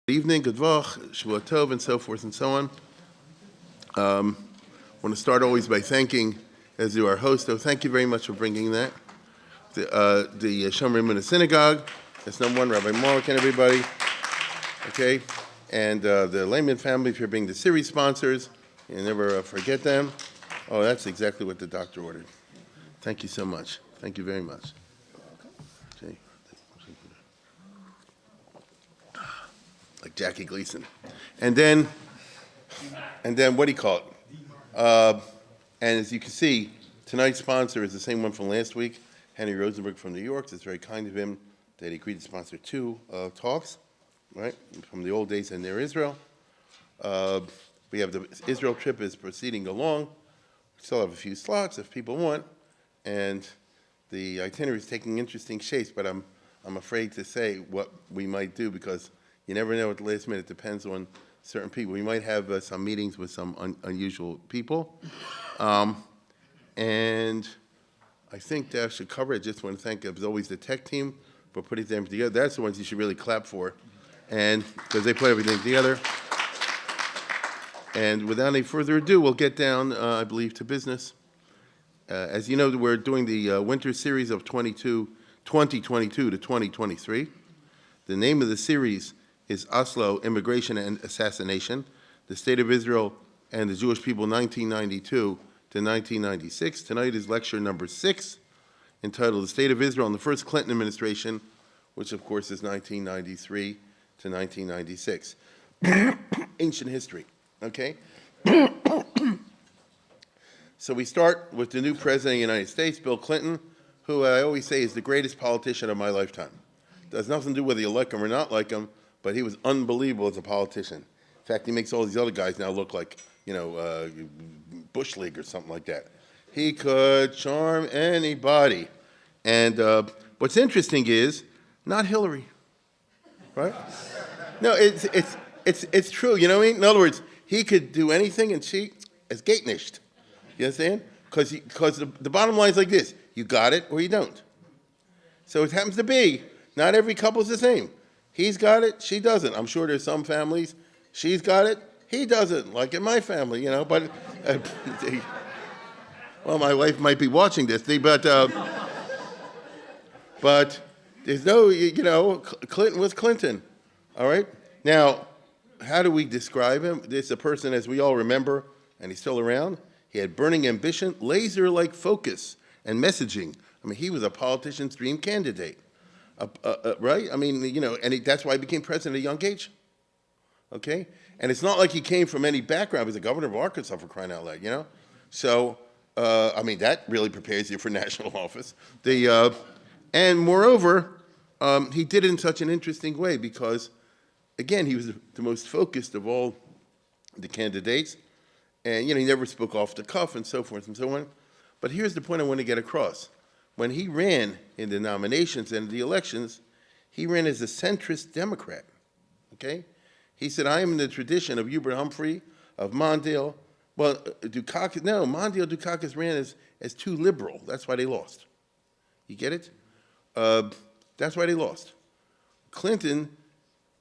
Good evening, good vach, Shavua Tov, and so forth and so on. I want to start always by thanking, as do our host, thank you very much for bringing that. The Shomrim in the synagogue, that's number one, Rabbi Mark and everybody, okay? And the Lehman family, if you're being the series sponsors, you never forget them. Oh, that's exactly what the doctor ordered. Thank you so much. Thank you very much. Okay. Like Jackie Gleason. And then what do you call it? And as you can see, tonight's sponsor is the same one from last week, Henry Rosenberg from New York. It's very kind of him that he agreed to sponsor two talks, right, from the old days in Near Israel. We have the Israel trip is proceeding along. We still have a few slots if people want, and the itinerary is taking interesting shapes, but I'm afraid to say what we might do because you never know at the last minute. It depends on certain people. We might have some meetings with some unusual people. And I think that should cover it. I just want to thank, as always, the tech team for putting them together. That's the ones you should really clap for, and because they put everything together. And without any further ado, we'll get down, I believe, to business. As you know, we're doing the winter series of 2022 to 2023. The name of the series is Oslo, Immigration and Assassination, the State of Israel and the Jewish People 1992 to 1996. Tonight is lecture number 6, entitled The State of Israel and the First Clinton Administration, which of course is 1993 to 1996. Ancient history, okay? So we start with the new president of the United States, Bill Clinton, who I always say is the greatest politician of my lifetime. It has nothing to do whether you like him or not like him, but he was unbelievable as a politician. In fact, he makes all these other guys now look like, Bush League or something like that. He could charm anybody. And what's interesting is, not Hillary, right? No, it's true, you know what I mean? In other words, he could do anything and she is gatenished. You understand? Because the bottom line is like this: you got it or you don't. So it happens to be, not every couple is the same. He's got it, she doesn't. I'm sure there's some families, she's got it, he doesn't, like in my family, but, well, my wife might be watching this thing, but there's no, Clinton was Clinton, all right? Now, how do we describe him? This is a person, as we all remember, and he's still around. He had burning ambition, laser-like focus, and messaging. I mean, he was a politician's dream candidate. Right? I mean, that's why he became president at a young age. Okay? And it's not like he came from any background. He was the governor of Arkansas, for crying out loud, So, that really prepares you for national office. And moreover, he did it in such an interesting way because, again, he was the most focused of all the candidates. And, he never spoke off the cuff and so forth and so on. But here's the point I want to get across. When he ran in the nominations and the elections, he ran as a centrist Democrat, okay? He said, I am in the tradition of Hubert Humphrey, of Mondale. Well, Mondale Dukakis ran as too liberal. That's why they lost. You get it? That's why they lost. Clinton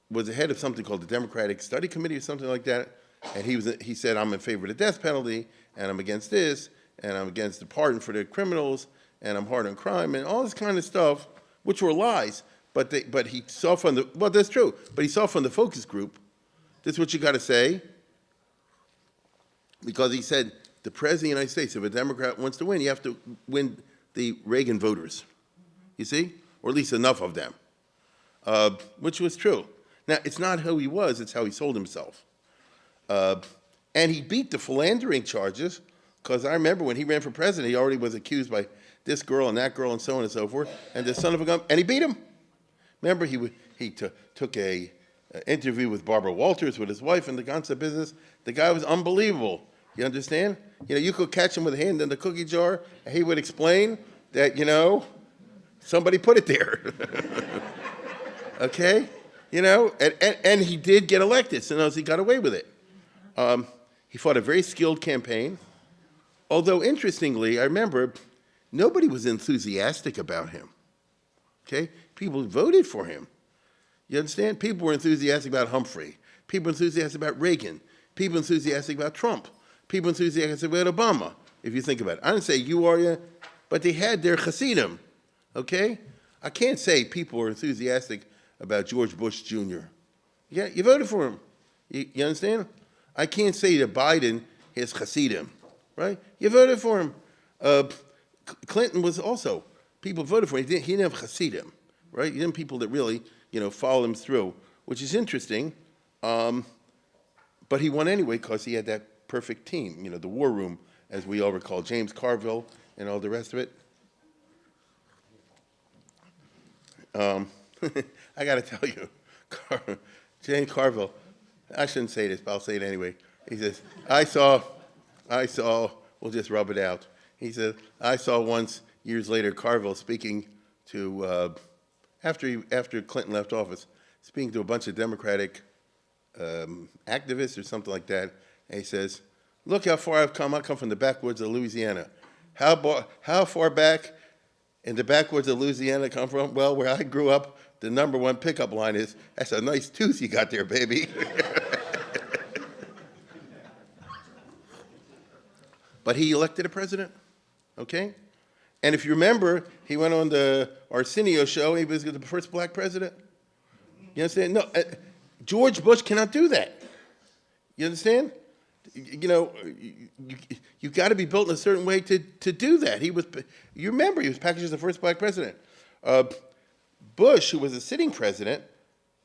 was the head of something called the Democratic Study Committee or something like that, and he said, I'm in favor of the death penalty, and I'm against this, and I'm against the pardon for the criminals, and I'm hard on crime, and all this kind of stuff, which were lies, but he saw from that's true, but he saw from the focus group, this is what you got to say, because he said, the president of the United States, if a Democrat wants to win, you have to win the Reagan voters, you see, or at least enough of them, which was true. Now, it's not who he was, it's how he sold himself. And he beat the philandering charges, because I remember when he ran for president, he already was accused by this girl and that girl and so on and so forth, and the son of a gun, and he beat him. Remember, he took a interview with Barbara Walters, with his wife, in the concept business. The guy was unbelievable. You understand? You could catch him with a hand in the cookie jar, and he would explain that, somebody put it there. Okay? And he did get elected, so he got away with it. He fought a very skilled campaign, although interestingly, I remember, nobody was enthusiastic about him, okay? People voted for him. You understand? People were enthusiastic about Humphrey. People were enthusiastic about Reagan. People were enthusiastic about Trump. People were enthusiastic about Obama, if you think about it. I didn't say you are, yeah, but they had their Hasidim, okay? I can't say people were enthusiastic about George Bush Jr. Yeah, you voted for him. You understand? I can't say that Biden has Hasidim, right? You voted for him. Clinton was also, people voted for him. He didn't have Hasidim, right? He didn't have people that really, follow him through, which is interesting. But he won anyway because he had that perfect team, the war room, as we all recall, James Carville and all the rest of it. I got to tell you, James Carville, I shouldn't say this, but I'll say it anyway. He says, I saw, we'll just rub it out. He said, I saw once, years later, Carville speaking to, after Clinton left office, speaking to a bunch of Democratic activists or something like that, and he says, look how far I've come. I come from the backwoods of Louisiana. How far back in the backwoods of Louisiana come from? Well, where I grew up, the number one pickup line is, that's a nice tooth you got there, baby. But he elected a president, okay? And if you remember, he went on the Arsenio show, he was the first black president. You understand? No, George Bush cannot do that. You understand? You got to be built in a certain way to do that. You remember, he was packaged as the first black president. Bush, who was a sitting president,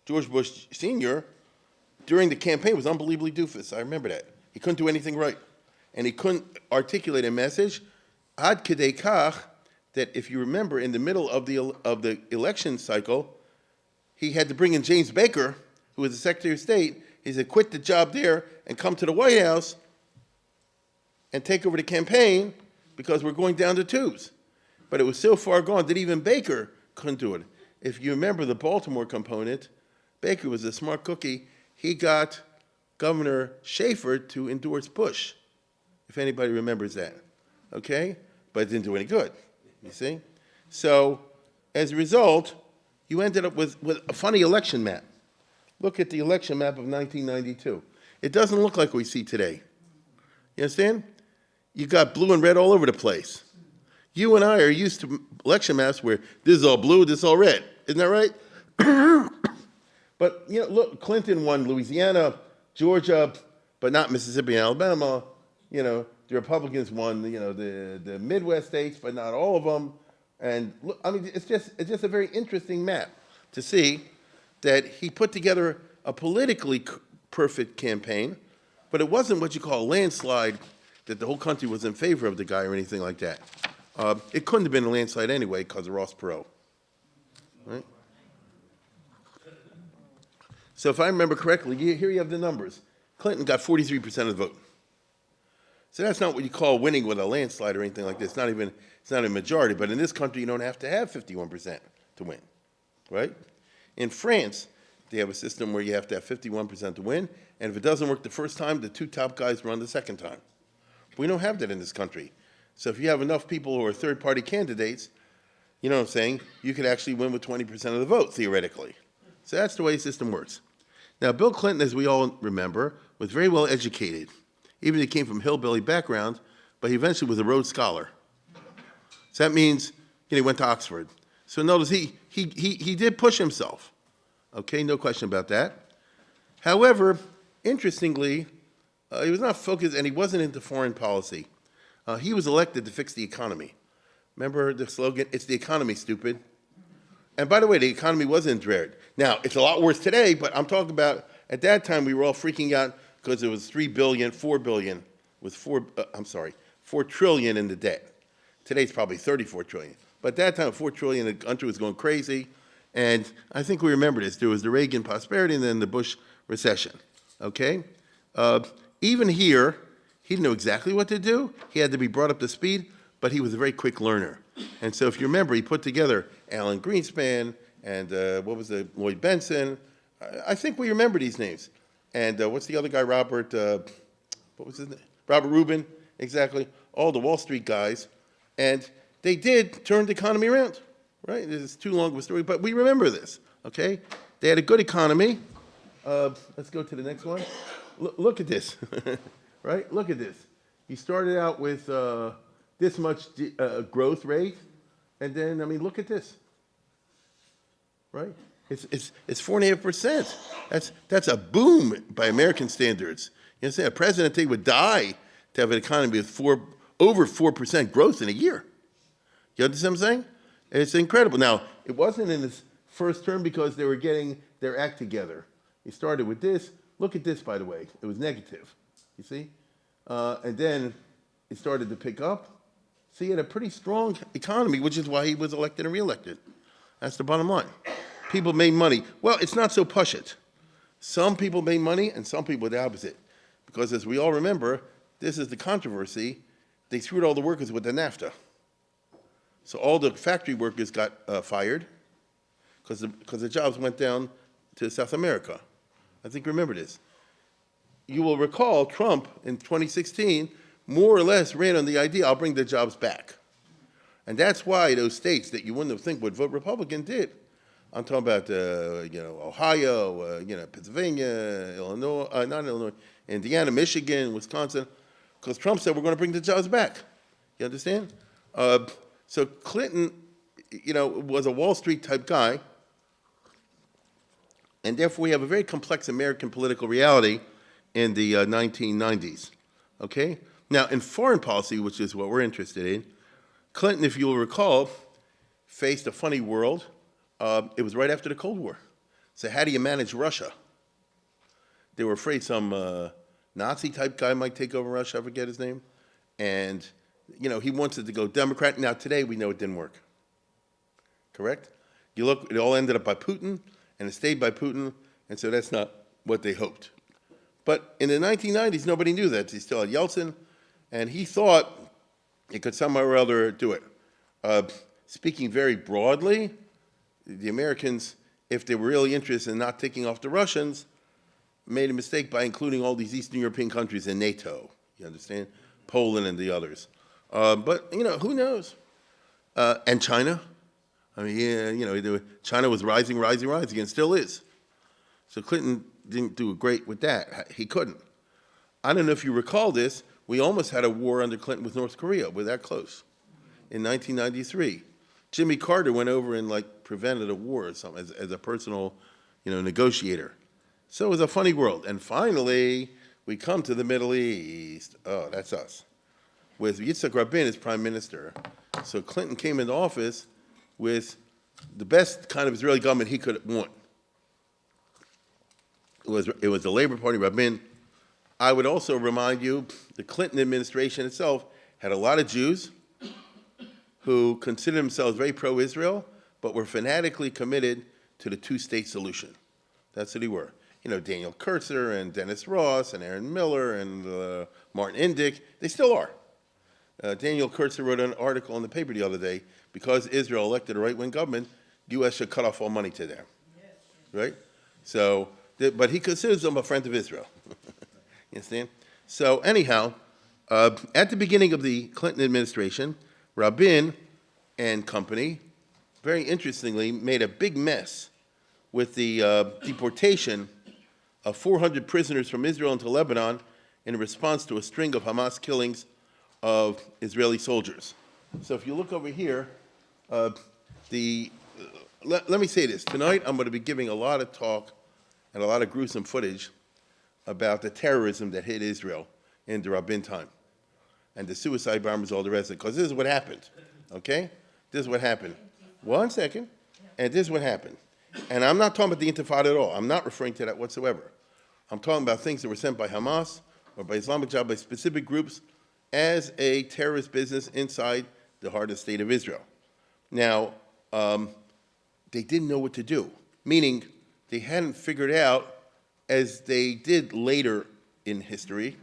George Bush Sr., during the campaign was unbelievably doofus. I remember that. He couldn't do anything right. And he couldn't articulate a message. Ad kedei kach, that if you remember, in the middle of the election cycle, he had to bring in James Baker, who was the Secretary of State. He said, quit the job there and come to the White House and take over the campaign because we're going down the tubes. But it was so far gone that even Baker couldn't do it. If you remember the Baltimore component, Baker was a smart cookie. He got Governor Schaefer to endorse Bush, if anybody remembers that, okay? But it didn't do any good, you see? So as a result, you ended up with a funny election map. Look at the election map of 1992. It doesn't look like we see today. You understand? You got blue and red all over the place. You and I are used to election maps where this is all blue, this is all red. Isn't that right? But, look, Clinton won Louisiana, Georgia, but not Mississippi and Alabama. The Republicans won, the Midwest states, but not all of them. And look, I mean, it's just a very interesting map to see that he put together a politically perfect campaign, but it wasn't what you call a landslide, that the whole country was in favor of the guy or anything like that. It couldn't have been a landslide anyway because of Ross Perot. Right? So if I remember correctly, here you have the numbers. Clinton got 43% of the vote. So that's not what you call winning with a landslide or anything like this. It's not a majority, but in this country, you don't have to have 51% to win, right? In France, they have a system where you have to have 51% to win, and if it doesn't work the first time, the two top guys run the second time. We don't have that in this country. So if you have enough people who are third-party candidates, you know what I'm saying, you could actually win with 20% of the vote, theoretically. So that's the way the system works. Now, Bill Clinton, as we all remember, was very well educated. Even though he came from hillbilly background, but he eventually was a Rhodes Scholar. So that means he went to Oxford. So notice he did push himself. Okay, no question about that. However, interestingly, he was not focused, and he wasn't into foreign policy. He was elected to fix the economy. Remember the slogan, it's the economy, stupid? And by the way, the economy wasn't dread. Now, it's a lot worse today, but I'm talking about, at that time, we were all freaking out because it was 4 billion, with 4 trillion in the debt. Today it's probably 34 trillion. But at that time, 4 trillion, the country was going crazy. And I think we remember this. There was the Reagan prosperity and then the Bush recession, okay? Even here, he didn't know exactly what to do. He had to be brought up to speed, but he was a very quick learner. And so if you remember, he put together Alan Greenspan and Lloyd Benson. I think we remember these names. And what's the other guy, Robert, what was his name? Robert Rubin, exactly. All the Wall Street guys. And they did turn the economy around, right? This is too long of a story, but we remember this, okay? They had a good economy. Let's go to the next one. Look at this, right? Look at this. He started out with this much growth rate, and then, I mean, look at this, right? It's 4.5%. That's a boom by American standards. You understand? A president, they would die to have an economy with over 4% growth in a year. You understand what I'm saying? It's incredible. Now, it wasn't in his first term because they were getting their act together. He started with this. Look at this, by the way. It was negative, you see? And then it started to pick up. So he had a pretty strong economy, which is why he was elected and reelected. That's the bottom line. People made money. Well, it's not so push-it. Some people made money and some people the opposite. Because as we all remember, this is the controversy. They screwed all the workers with the NAFTA. So all the factory workers got fired because the jobs went down to South America. I think remember this. You will recall Trump in 2016 more or less ran on the idea, I'll bring the jobs back. And that's why those states that you wouldn't have think would vote Republican did. I'm talking about, Ohio, Pennsylvania, Illinois, not Illinois, Indiana, Michigan, Wisconsin, because Trump said we're going to bring the jobs back. You understand? So Clinton, was a Wall Street type guy, and therefore we have a very complex American political reality in the 1990s, okay? Now, in foreign policy, which is what we're interested in, Clinton, if you'll recall, faced a funny world. It was right after the Cold War. So how do you manage Russia? They were afraid some Nazi-type guy might take over Russia, I forget his name, and he wanted to go Democrat. Now, today, we know it didn't work, correct? You look, it all ended up by Putin, and it stayed by Putin, and so that's not what they hoped. But in the 1990s, nobody knew that. He still had Yeltsin, and he thought he could somehow or other do it. Speaking very broadly, the Americans, if they were really interested in not taking off the Russians, made a mistake by including all these Eastern European countries in NATO, you understand? Poland and the others. But, who knows? And China. I mean, China was rising, and still is. So Clinton didn't do great with that. He couldn't. I don't know if you recall this. We almost had a war under Clinton with North Korea. We're that close. In 1993. Jimmy Carter went over and, prevented a war or something as a personal, negotiator. So it was a funny world. And finally, we come to the Middle East. Oh, that's us. With Yitzhak Rabin as prime minister. So Clinton came into office with the best kind of Israeli government he could want. It was the Labor Party, Rabin. I would also remind you, the Clinton administration itself had a lot of Jews who considered themselves very pro-Israel, but were fanatically committed to the two-state solution. That's what they were. Daniel Kurtzer and Dennis Ross and Aaron Miller and Martin Indyk, they still are. Daniel Kurtzer wrote an article in the paper the other day, because Israel elected a right-wing government, the U.S. should cut off all money to them, right? So, but he considers them a friend of Israel, you understand? So anyhow, at the beginning of the Clinton administration, Rabin and company, very interestingly, made a big mess with the deportation of 400 prisoners from Israel into Lebanon in response to a string of Hamas killings of Israeli soldiers. So if you look over here, let me say this. Tonight I'm going to be giving a lot of talk and a lot of gruesome footage about the terrorism that hit Israel in the Rabin time and the suicide bombers, all the rest of it, because this is what happened, okay? This is what happened. 1 second, and this is what happened. And I'm not talking about the Intifada at all. I'm not referring to that whatsoever. I'm talking about things that were sent by Hamas or by Islamic Jihad, by specific groups, as a terrorist business inside the heart of the state of Israel. Now, they didn't know what to do, meaning they hadn't figured out, as they did later in history.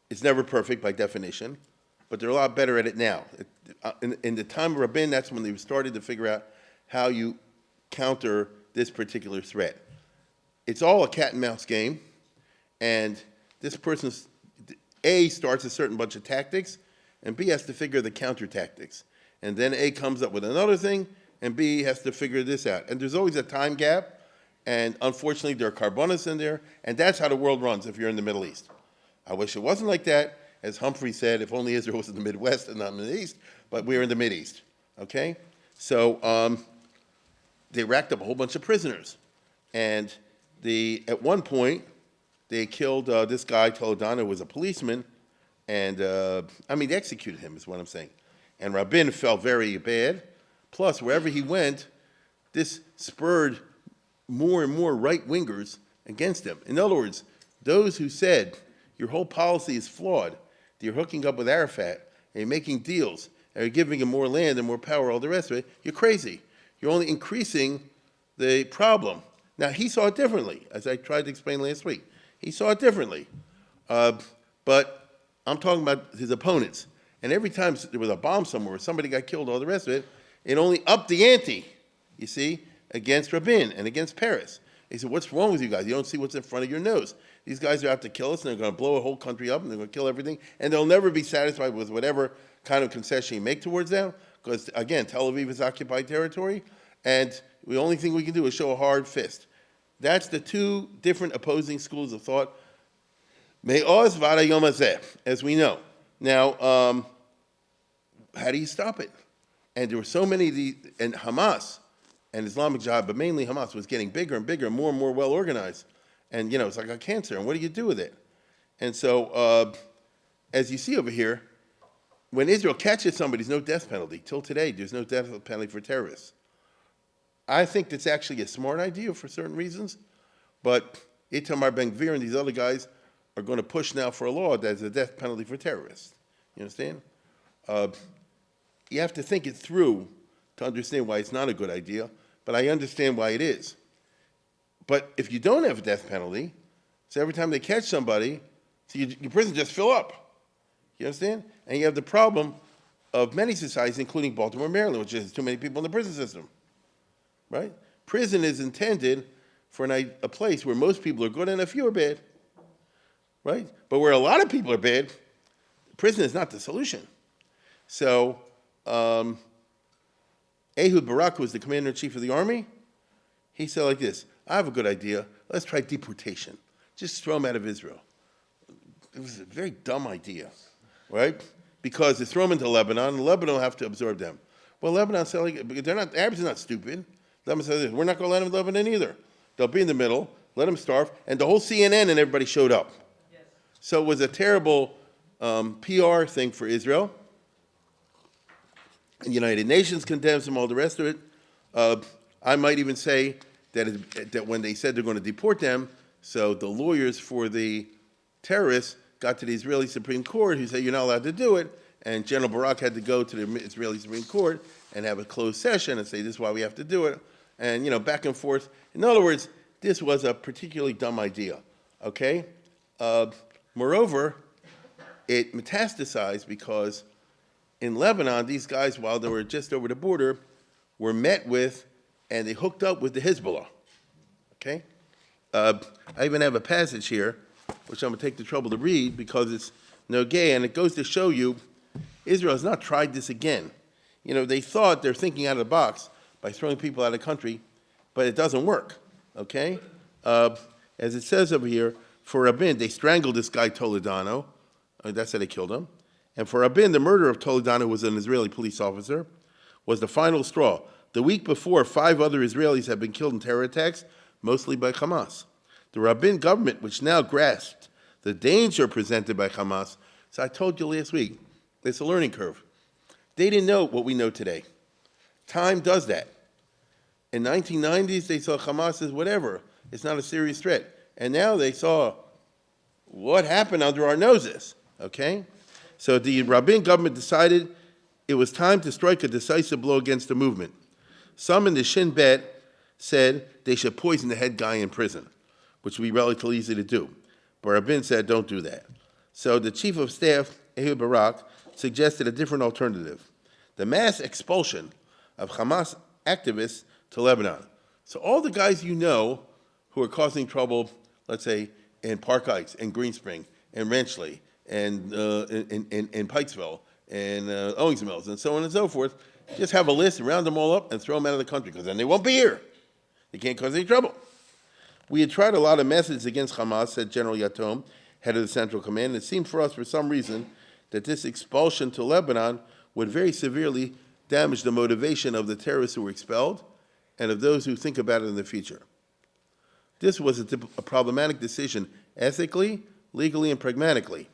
It's never perfect by definition, but they're a lot better at it now. In the time of Rabin, that's when they started to figure out how you counter this particular threat. It's all a cat and mouse game, and this person, A, starts a certain bunch of tactics, and B has to figure the counter tactics. And then A comes up with another thing, and B has to figure this out. And there's always a time gap, and unfortunately there are carbonas in there, and that's how the world runs if you're in the Middle East. I wish it wasn't like that. As Humphrey said, if only Israel was in the Midwest and not in the East, but we're in the Mideast, okay? So they racked up a whole bunch of prisoners. And at one point, they killed this guy, Toledano, who was a policeman, and they executed him is what I'm saying. And Rabin felt very bad. Plus, wherever he went, this spurred more and more right-wingers against him. In other words, those who said, your whole policy is flawed, that you're hooking up with Arafat, and you're making deals, and you're giving him more land and more power, all the rest of it, you're crazy. You're only increasing the problem. Now, he saw it differently, as I tried to explain last week. He saw it differently. But I'm talking about his opponents. And every time there was a bomb somewhere, or somebody got killed, all the rest of it, it only upped the ante, you see, against Rabin and against Paris. He said, what's wrong with you guys? You don't see what's in front of your nose. These guys are out to kill us, and they're going to blow a whole country up, and they're going to kill everything, and they'll never be satisfied with whatever kind of concession you make towards them, because, again, Tel Aviv is occupied territory, and the only thing we can do is show a hard fist. That's the two different opposing schools of thought, Me'oz v'ad hayom hazeh, as we know. Now, how do you stop it? And there were so many of these, and Hamas and Islamic Jihad, but mainly Hamas, was getting bigger and bigger, more and more well organized. And, it's like a cancer, and what do you do with it? And so, as you see over here, when Israel catches somebody, there's no death penalty. Till today, there's no death penalty for terrorists. I think that's actually a smart idea for certain reasons, but Itamar Ben-Gvir and these other guys are going to push now for a law that's a death penalty for terrorists. You understand? You have to think it through to understand why it's not a good idea, but I understand why it is. But if you don't have a death penalty, so every time they catch somebody, so your prison just fill up. You understand? And you have the problem of many societies, including Baltimore, Maryland, which has too many people in the prison system. Right? Prison is intended for a place where most people are good and a few are bad. Right? But where a lot of people are bad, prison is not the solution. So, Ehud Barak, who was the commander-in-chief of the army, he said like this, I have a good idea. Let's try deportation. Just throw them out of Israel. It was a very dumb idea, right? Because they throw them into Lebanon, and Lebanon will have to absorb them. Well, Lebanon said, the Arabs are not stupid. Lebanon said, we're not going to let them in Lebanon either. They'll be in the middle, let them starve, and the whole CNN and everybody showed up. Yes. So it was a terrible PR thing for Israel. And the United Nations condemns them, all the rest of it. I might even say that when they said they're going to deport them, so the lawyers for the terrorists got to the Israeli Supreme Court, who said you're not allowed to do it, and General Barak had to go to the Israeli Supreme Court and have a closed session and say this is why we have to do it, and back and forth. In other words, this was a particularly dumb idea. Okay. Moreover, it metastasized because in Lebanon, these guys, while they were just over the border, were met with, and they hooked up with the Hezbollah. Okay? I even have a passage here, which I'm going to take the trouble to read because it's no gay, and it goes to show you Israel has not tried this again. They thought they're thinking out of the box by throwing people out of the country, but it doesn't work. Okay? As it says over here, for Rabin, they strangled this guy Toledano. That's how they killed him. And for Rabin, the murder of Toledano, who was an Israeli police officer, was the final straw. The week before, 5 other Israelis had been killed in terror attacks, mostly by Hamas. The Rabin government, which now grasped the danger presented by Hamas, so I told you last week, it's a learning curve. They didn't know what we know today. Time does that. In 1990s, they saw Hamas as whatever. It's not a serious threat. And now they saw what happened under our noses, okay? So the Rabin government decided it was time to strike a decisive blow against the movement. Some in the Shin Bet said they should poison the head guy in prison, which would be relatively easy to do. But Rabin said, don't do that. So the chief of staff, Ehud Barak, suggested a different alternative, the mass expulsion of Hamas activists to Lebanon. So all the guys who are causing trouble, let's say, in Park Heights, in Greenspring, in Renchley, and in Pikesville, and Owings Mills, and so on and so forth, just have a list, round them all up, and throw them out of the country, because then they won't be here. They can't cause any trouble. We had tried a lot of methods against Hamas, said General Yatom, head of the Central Command. It seemed for us, for some reason, that this expulsion to Lebanon would very severely damage the motivation of the terrorists who were expelled and of those who think about it in the future. This was a problematic decision ethically, legally, and pragmatically.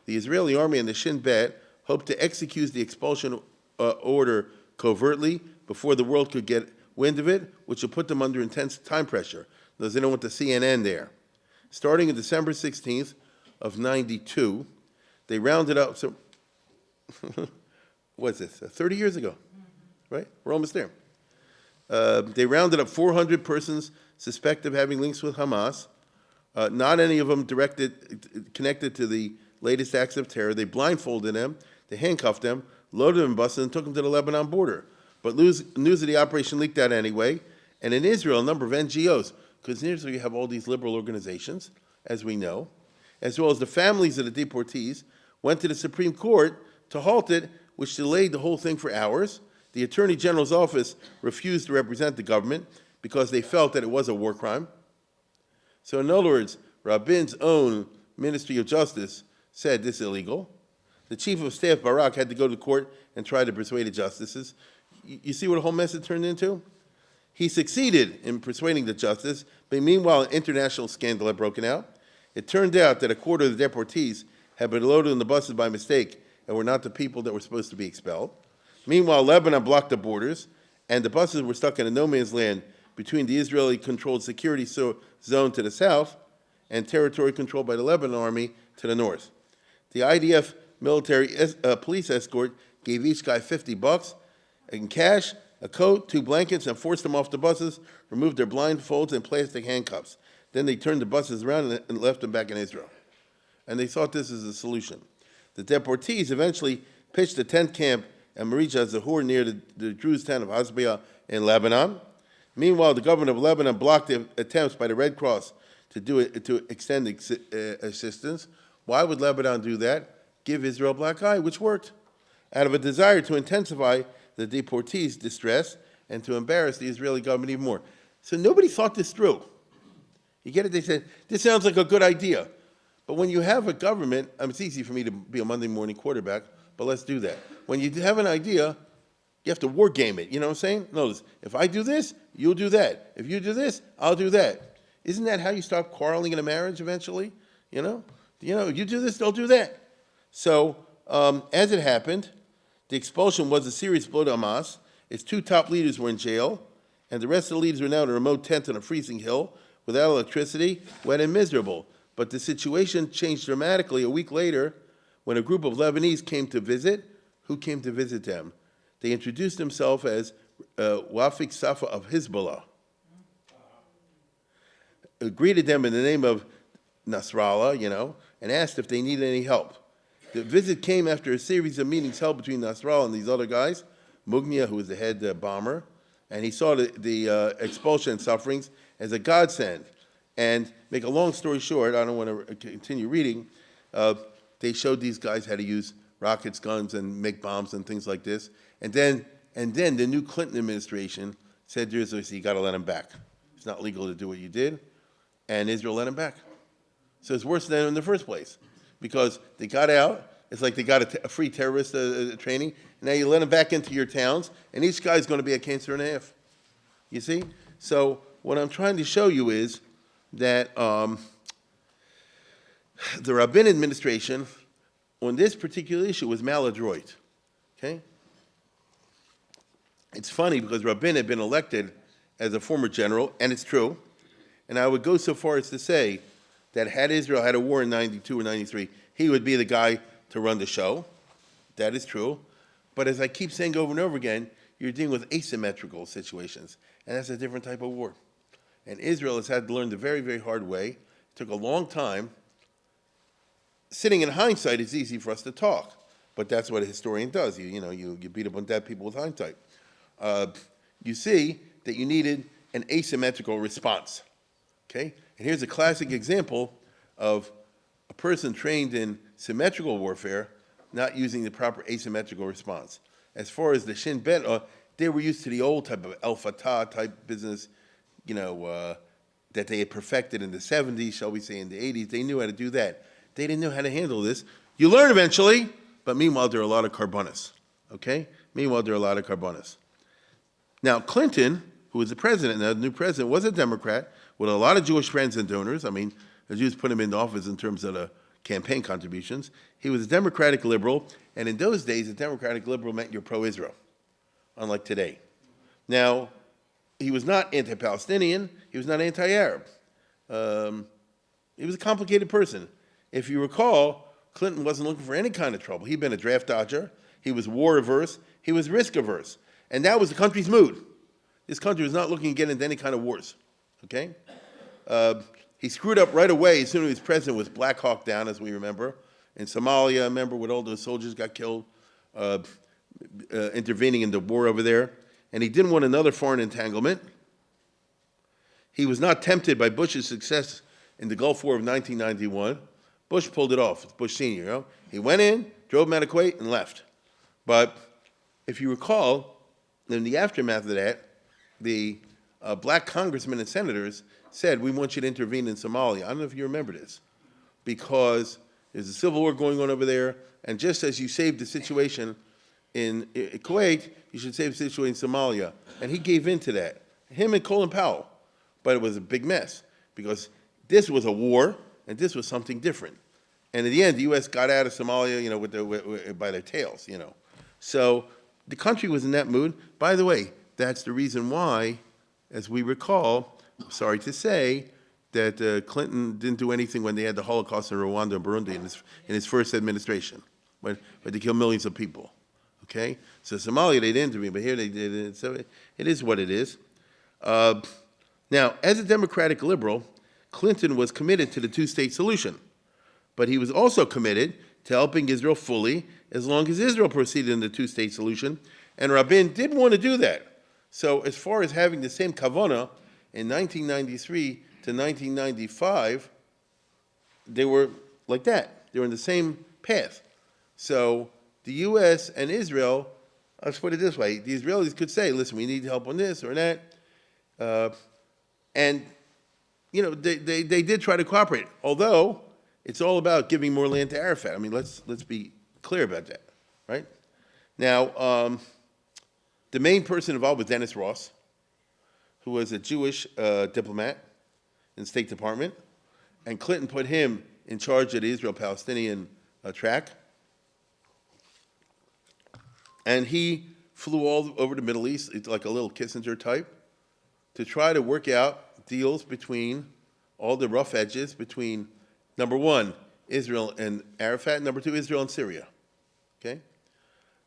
The Israeli army and the Shin Bet hoped to execute the expulsion order covertly before the world could get wind of it, which would put them under intense time pressure, because they don't want the CNN there. Starting on December 16th of 92, they rounded up, so, what's this, 30 years ago, right? We're almost there. They rounded up 400 persons suspected of having links with Hamas, not any of them connected to the latest acts of terror. They blindfolded them, they handcuffed them, loaded them in buses, and took them to the Lebanon border. But news of the operation leaked out anyway, and in Israel, a number of NGOs, because in Israel you have all these liberal organizations, as we know, as well as the families of the deportees, went to the Supreme Court to halt it, which delayed the whole thing for hours. The Attorney General's office refused to represent the government because they felt that it was a war crime. So in other words, Rabin's own Ministry of Justice said this is illegal. The Chief of Staff, Barak, had to go to court and try to persuade the justices. You see what the whole mess it turned into? He succeeded in persuading the justice, but meanwhile an international scandal had broken out. It turned out that a quarter of the deportees had been loaded on the buses by mistake and were not the people that were supposed to be expelled. Meanwhile, Lebanon blocked the borders, and the buses were stuck in a no-man's land between the Israeli-controlled security zone to the south and territory controlled by the Lebanon army to the north. The IDF military police escort gave each guy $50 in cash, a coat, 2 blankets, and forced them off the buses, removed their blindfolds and plastic handcuffs. Then they turned the buses around and left them back in Israel. And they thought this was a solution. The deportees eventually pitched a tent camp at Marija Zahur near the Druze town of Hasbia in Lebanon. Meanwhile, the government of Lebanon blocked the attempts by the Red Cross to extend assistance. Why would Lebanon do that? Give Israel a black eye, which worked, out of a desire to intensify the deportees' distress and to embarrass the Israeli government even more. So nobody thought this through. You get it? They said, this sounds like a good idea. But when you have a government, it's easy for me to be a Monday morning quarterback, but let's do that. When you have an idea, you have to war game it. You know what I'm saying? Notice, if I do this, you'll do that. If you do this, I'll do that. Isn't that how you start quarreling in a marriage eventually? You do this, they'll do that. So, as it happened, the expulsion was a serious blow to Hamas. Its 2 top leaders were in jail, and the rest of the leaders were now in a remote tent on a freezing hill, without electricity, wet and miserable. But the situation changed dramatically a week later when a group of Lebanese came to visit. Who came to visit them? They introduced themselves as Wafik Safa of Hezbollah. Greeted them in the name of Nasrallah, and asked if they needed any help. The visit came after a series of meetings held between Nasrallah and these other guys, Mugnia, who was the head bomber, and he saw the expulsion and sufferings as a godsend. And make a long story short, I don't want to continue reading, they showed these guys how to use rockets, guns, and make bombs and things like this. And then the new Clinton administration said to Israel, you got to let him back. It's not legal to do what you did. And Israel let him back. So it's worse than in the first place, because they got out. It's like they got a free terrorist training. And now you let them back into your towns, and each guy's going to be a cancer and a half. You see? So what I'm trying to show you is that the Rabin administration on this particular issue was maladroit. Okay? It's funny because Rabin had been elected as a former general, and it's true. And I would go so far as to say that had Israel had a war in 92 or 93, he would be the guy to run the show. That is true. But as I keep saying over and over again, you're dealing with asymmetrical situations, and that's a different type of war. And Israel has had to learn the very, very hard way. It took a long time. Sitting in hindsight, it's easy for us to talk, but that's what a historian does. You beat up on dead people with hindsight. You see that you needed an asymmetrical response. Okay? And here's a classic example of a person trained in symmetrical warfare not using the proper asymmetrical response. As far as the Shin Bet, they were used to the old type of El Fatah type business, that they had perfected in the 70s, shall we say in the 80s. They knew how to do that. They didn't know how to handle this. You learn eventually, but meanwhile, there are a lot of carbonas, okay? Meanwhile, there are a lot of carbonas. Now, Clinton, who was the president, now the new president, was a Democrat with a lot of Jewish friends and donors. I mean, the Jews put him into office in terms of the campaign contributions. He was a Democratic liberal, and in those days, a Democratic liberal meant you're pro-Israel, unlike today. Now, he was not anti-Palestinian. He was not anti-Arab. He was a complicated person. If you recall, Clinton wasn't looking for any kind of trouble. He'd been a draft dodger. He was war-averse. He was risk-averse. And that was the country's mood. This country was not looking to get into any kind of wars, okay? He screwed up right away as soon as he was president with Black Hawk Down, as we remember. In Somalia, remember, when all those soldiers got killed, intervening in the war over there. And he didn't want another foreign entanglement. He was not tempted by Bush's success in the Gulf War of 1991. Bush pulled it off. It's Bush Sr., you know? He went in, drove him out of Kuwait, and left. But if you recall, in the aftermath of that, the black congressmen and senators said, we want you to intervene in Somalia. I don't know if you remember this, because there's a civil war going on over there, and just as you saved the situation in Kuwait, you should save the situation in Somalia. And he gave in to that, him and Colin Powell. But it was a big mess, because this was a war, and this was something different. And in the end, the U.S. got out of Somalia, you know, by their tails, you know. So the country was in that mood. By the way, that's the reason why, as we recall, sorry to say, that Clinton didn't do anything when they had the Holocaust in Rwanda and Burundi in his first administration, but they killed millions of people. Okay, so Somalia they didn't intervene, but here they did it. So it is what it is. Now, as a Democratic liberal, Clinton was committed to the two-state solution, but he was also committed to helping Israel fully as long as Israel proceeded in the two-state solution, and Rabin did want to do that. So as far as having the same kavanah in 1993 to 1995, they were like that. They were in the same path. So the U.S. and Israel, let's put it this way, the Israelis could say, listen, we need help on this or that. And, you know, they did try to cooperate, although it's all about giving more land to Arafat. I mean, let's be clear about that, right? Now, the main person involved was Dennis Ross, who was a Jewish diplomat in the State Department, and Clinton put him in charge of the Israel-Palestinian track. And he flew all over the Middle East, it's like a little Kissinger type, to try to work out deals between all the rough edges between, number one, Israel and Arafat, and number two, Israel and Syria, okay?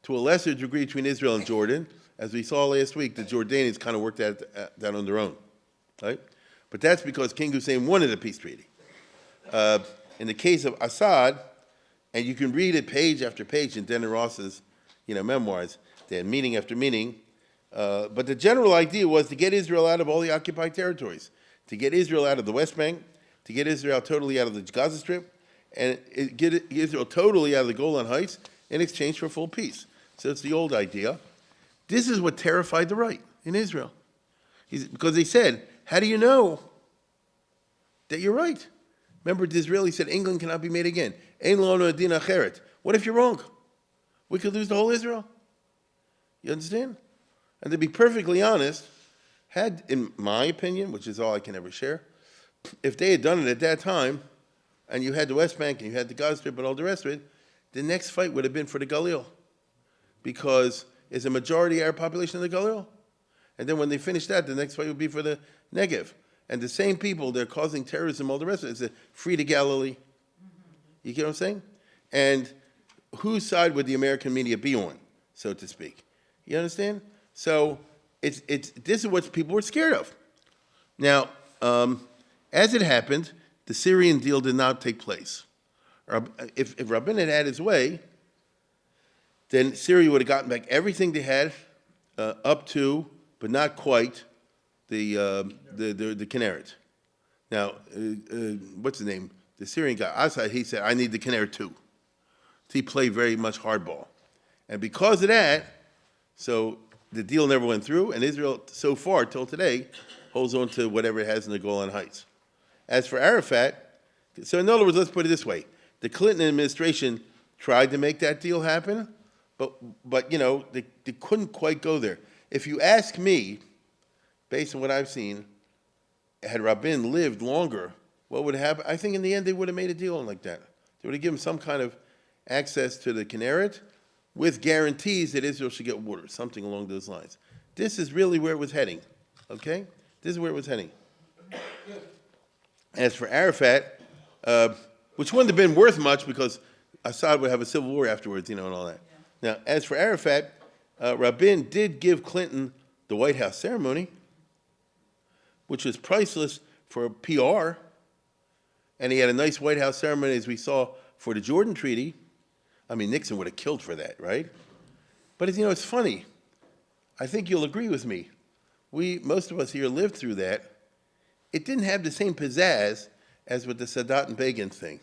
To a lesser degree between Israel and Jordan. As we saw last week, the Jordanians kind of worked that on their own, right? But that's because King Hussein wanted a peace treaty. In the case of Assad, and you can read it page after page in Dennis Ross's memoirs, they had meeting after meeting, but the general idea was to get Israel out of all the occupied territories, to get Israel out of the West Bank, to get Israel totally out of the Gaza Strip, and get Israel totally out of the Golan Heights in exchange for full peace. So it's the old idea. This is what terrified the right in Israel. Because they said, how do you know that you're right? Remember, the Israelis said, England cannot be made again. Ein lanu adin acheret. What if you're wrong? We could lose the whole Israel. You understand? And to be perfectly honest, had, in my opinion, which is all I can ever share, if they had done it at that time, and you had the West Bank, and you had the Gaza Strip, and all the rest of it, the next fight would have been for the Galil. Because it's a majority Arab population in the Galil. And then when they finish that, the next fight would be for the Negev. And the same people, they're causing terrorism, all the rest of it. It's a free to Galilee. You get what I'm saying? And whose side would the American media be on, so to speak? You understand? So this is what people were scared of. Now, as it happened, the Syrian deal did not take place. If Rabin had had his way, then Syria would have gotten back everything they had up to, but not quite, the Kinneret. Now, what's his name? The Syrian guy, Assad, he said, I need the Kinneret too. He played very much hardball. And because of that, so the deal never went through, and Israel, so far, till today, holds on to whatever it has in the Golan Heights. As for Arafat, so in other words, let's put it this way: the Clinton administration tried to make that deal happen, but they couldn't quite go there. If you ask me, based on what I've seen, had Rabin lived longer, what would happen? I think in the end they would have made a deal like that. They would have given some kind of access to the Kinneret with guarantees that Israel should get water, something along those lines. This is really where it was heading, okay? This is where it was heading. As for Arafat, which wouldn't have been worth much because Assad would have a civil war afterwards, and all that. Now, as for Arafat, Rabin did give Clinton the White House ceremony, which was priceless for PR, and he had a nice White House ceremony, as we saw, for the Jordan Treaty. I mean, Nixon would have killed for that, right? But it's funny. I think you'll agree with me. Most of us here lived through that. It didn't have the same pizzazz as with the Sadat and Begin thing,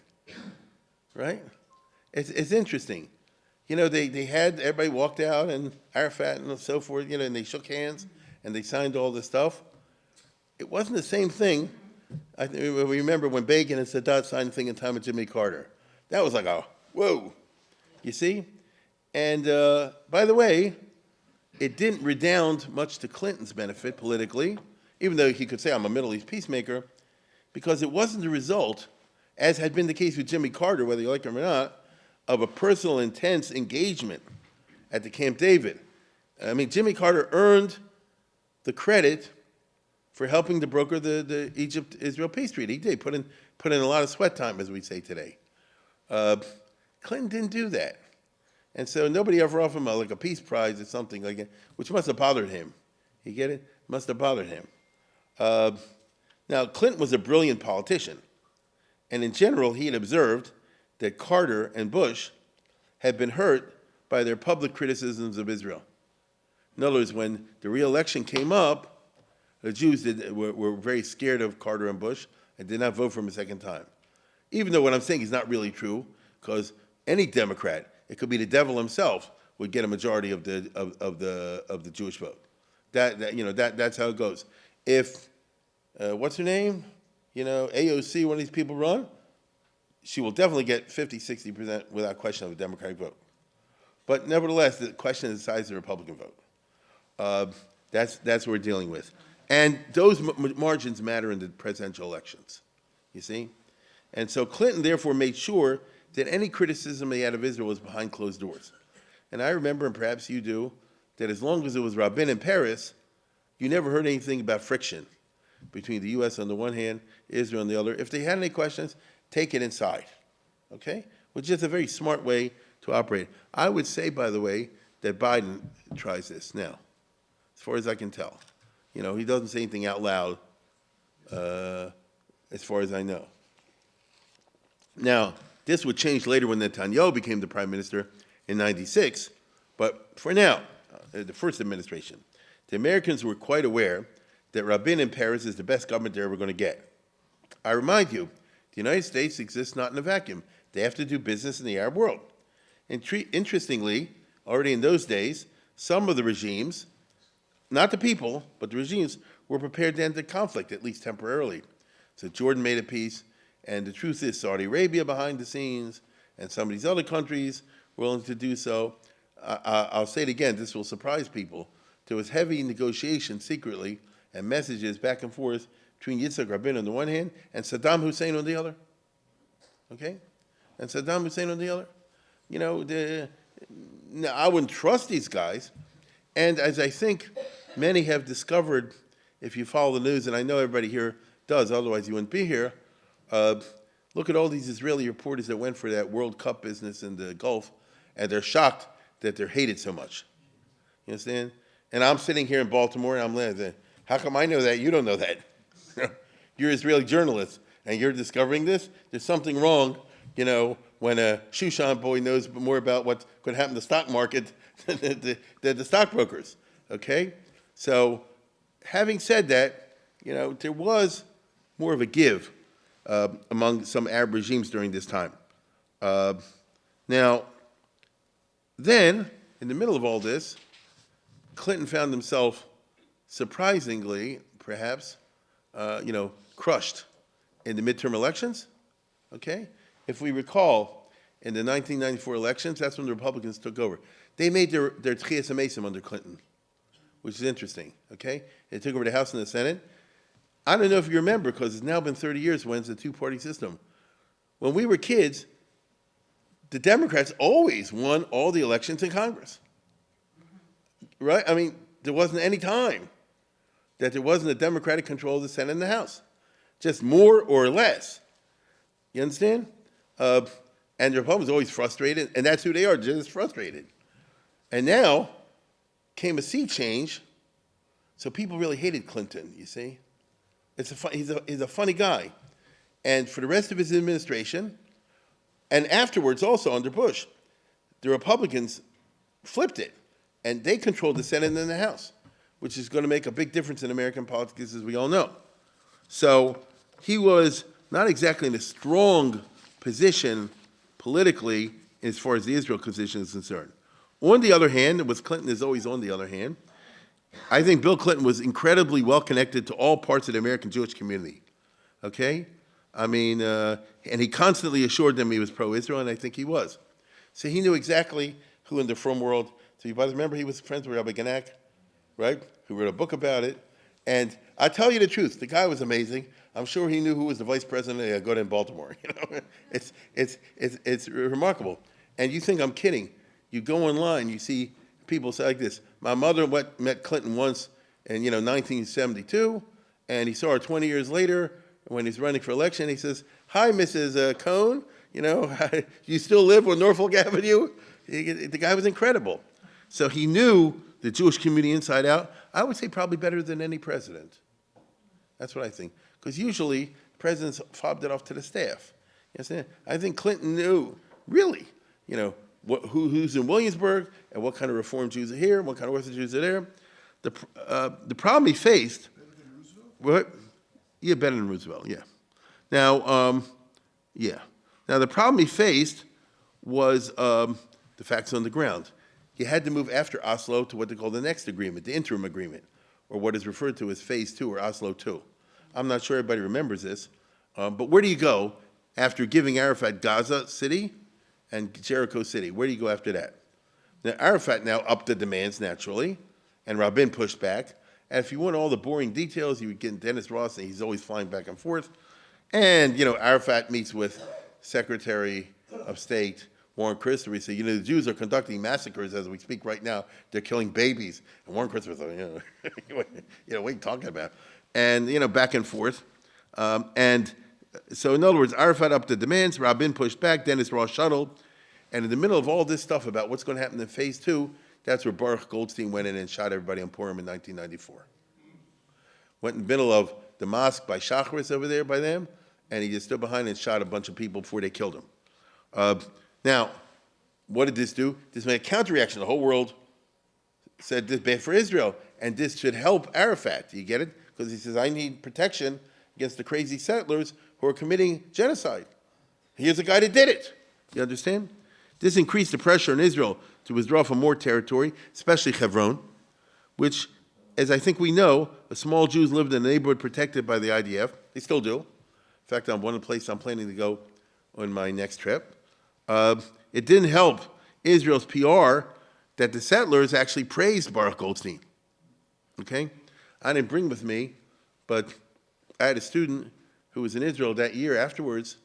right? It's interesting. They had, everybody walked out, and Arafat and so forth, and they shook hands, and they signed all this stuff. It wasn't the same thing. I remember when Begin and Sadat signed the thing in time of Jimmy Carter. That was like a, whoa, you see? And by the way, it didn't redound much to Clinton's benefit politically, even though he could say, I'm a Middle East peacemaker, because it wasn't the result, as had been the case with Jimmy Carter, whether you like him or not, of a personal, intense engagement at the Camp David. I mean, Jimmy Carter earned the credit for helping to broker the Egypt-Israel peace treaty. He did put in a lot of sweat time, as we say today. Clinton didn't do that. And so nobody ever offered him a peace prize or something like that, which must have bothered him. You get it? Must have bothered him. Now, Clinton was a brilliant politician. And in general, he had observed that Carter and Bush had been hurt by their public criticisms of Israel. In other words, when the re-election came up, the Jews were very scared of Carter and Bush and did not vote for him a second time. Even though what I'm saying is not really true, because any Democrat, it could be the devil himself, would get a majority of the Jewish vote. That's how it goes. If what's her name? AOC, one of these people run, she will definitely get 50, 60% without question of a Democratic vote. But nevertheless, the question is the size of the Republican vote. That's what we're dealing with. And those margins matter in the presidential elections, you see? And so Clinton, therefore, made sure that any criticism he had of Israel was behind closed doors. And I remember, and perhaps you do, that as long as it was Rabin in Paris, you never heard anything about friction between the U.S. on the one hand, Israel on the other. If they had any questions, take it inside, okay? Which is a very smart way to operate. I would say, by the way, that Biden tries this now, as far as I can tell. He doesn't say anything out loud, as far as I know. Now, this would change later when Netanyahu became the prime minister in '96, but for now, the first administration, the Americans were quite aware that Rabin in Paris is the best government they're ever going to get. I remind you, the United States exists not in a vacuum. They have to do business in the Arab world. Interestingly, already in those days, some of the regimes, not the people, but the regimes, were prepared to end the conflict, at least temporarily. So Jordan made a peace, and the truth is Saudi Arabia behind the scenes, and some of these other countries were willing to do so. I'll say it again, this will surprise people. There was heavy negotiation secretly and messages back and forth between Yitzhak Rabin on the one hand and Saddam Hussein on the other. Okay? And Saddam Hussein on the other. I wouldn't trust these guys. And as I think many have discovered, if you follow the news, and I know everybody here does, otherwise you wouldn't be here, look at all these Israeli reporters that went for that World Cup business in the Gulf, and they're shocked that they're hated so much. You understand? And I'm sitting here in Baltimore, and I'm like, how come I know that? You don't know that. You're Israeli journalists, and you're discovering this? There's something wrong, when a Shushan boy knows more about what could happen to the stock market than the stockbrokers, okay? So having said that, there was more of a give among some Arab regimes during this time. Now, then, in the middle of all this, Clinton found himself, surprisingly, perhaps, crushed in the midterm elections. Okay, if we recall, in the 1994 elections, that's when the Republicans took over. They made their Tchias HaMesim under Clinton, which is interesting. Okay, they took over the House and the Senate. I don't know if you remember, because it's now been 30 years when it's a two-party system. When we were kids, the Democrats always won all the elections in Congress. Right? I mean, there wasn't any time that there wasn't a Democratic control of the Senate and the House. Just more or less. You understand? And the Republicans are always frustrated, and that's who they are, just frustrated. And now came a sea change, so people really hated Clinton, you see? He's a funny guy. And for the rest of his administration, and afterwards also under Bush, the Republicans flipped it, and they controlled the Senate and the House, which is going to make a big difference in American politics, as we all know. So he was not exactly in a strong position politically as far as the Israel position is concerned. On the other hand, with Clinton is always on the other hand, I think Bill Clinton was incredibly well connected to all parts of the American Jewish community. Okay? I mean, and he constantly assured them he was pro-Israel, and I think he was. So he knew exactly who in the frum world. So you guys remember he was friends with Rabbi Ganak, right? Who wrote a book about it. And I tell you the truth, the guy was amazing. I'm sure he knew who was the vice president of Aguda in Baltimore. It's remarkable. And you think I'm kidding? You go online, you see people say like this. My mother met Clinton once in 1972, and he saw her 20 years later when he's running for election. He says, "Hi, Mrs. Cohn. You still live on Norfolk Avenue?" The guy was incredible. So he knew the Jewish community inside out. I would say probably better than any president. That's what I think. Because usually presidents fobbed it off to the staff. You understand? I think Clinton knew, really, who's in Williamsburg and what kind of Reform Jews are here, what kind of Orthodox Jews are there. The problem he faced. Better than Roosevelt? What? Yeah, better than Roosevelt. Yeah. Now, Now the problem he faced was the facts on the ground. He had to move after Oslo to what they call the next agreement, the interim agreement, or what is referred to as Phase 2 or Oslo 2. I'm not sure everybody remembers this, but where do you go after giving Arafat Gaza City and Jericho City? Where do you go after that? Now, Arafat now upped the demands, naturally, and Rabin pushed back. And if you want all the boring details, you would get Dennis Ross, and he's always flying back and forth. And, Arafat meets with Secretary of State Warren Christopher. He said, the Jews are conducting massacres as we speak right now. They're killing babies. And Warren Christopher said, what are you talking about? And, back and forth. And so, in other words, Arafat upped the demands, Rabin pushed back, Dennis Ross shuttled. And in the middle of all this stuff about what's going to happen in Phase 2, that's where Baruch Goldstein went in and shot everybody on Purim in 1994. Went in the middle of the mosque by Shacharis over there by them, and he just stood behind and shot a bunch of people before they killed him. Now, what did this do? This made a counter-reaction. The whole world said this is bad for Israel, and this should help Arafat. Do you get it? Because he says, I need protection against the crazy settlers who are committing genocide. Here's a guy that did it. You understand? This increased the pressure on Israel to withdraw from more territory, especially Hebron, which, as I think we know, the small Jews lived in a neighborhood protected by the IDF. They still do. In fact, on one place I'm planning to go on my next trip. It didn't help Israel's PR that the settlers actually praised Baruch Goldstein. Okay? I didn't bring with me, but I had a student who was in Israel that year afterwards,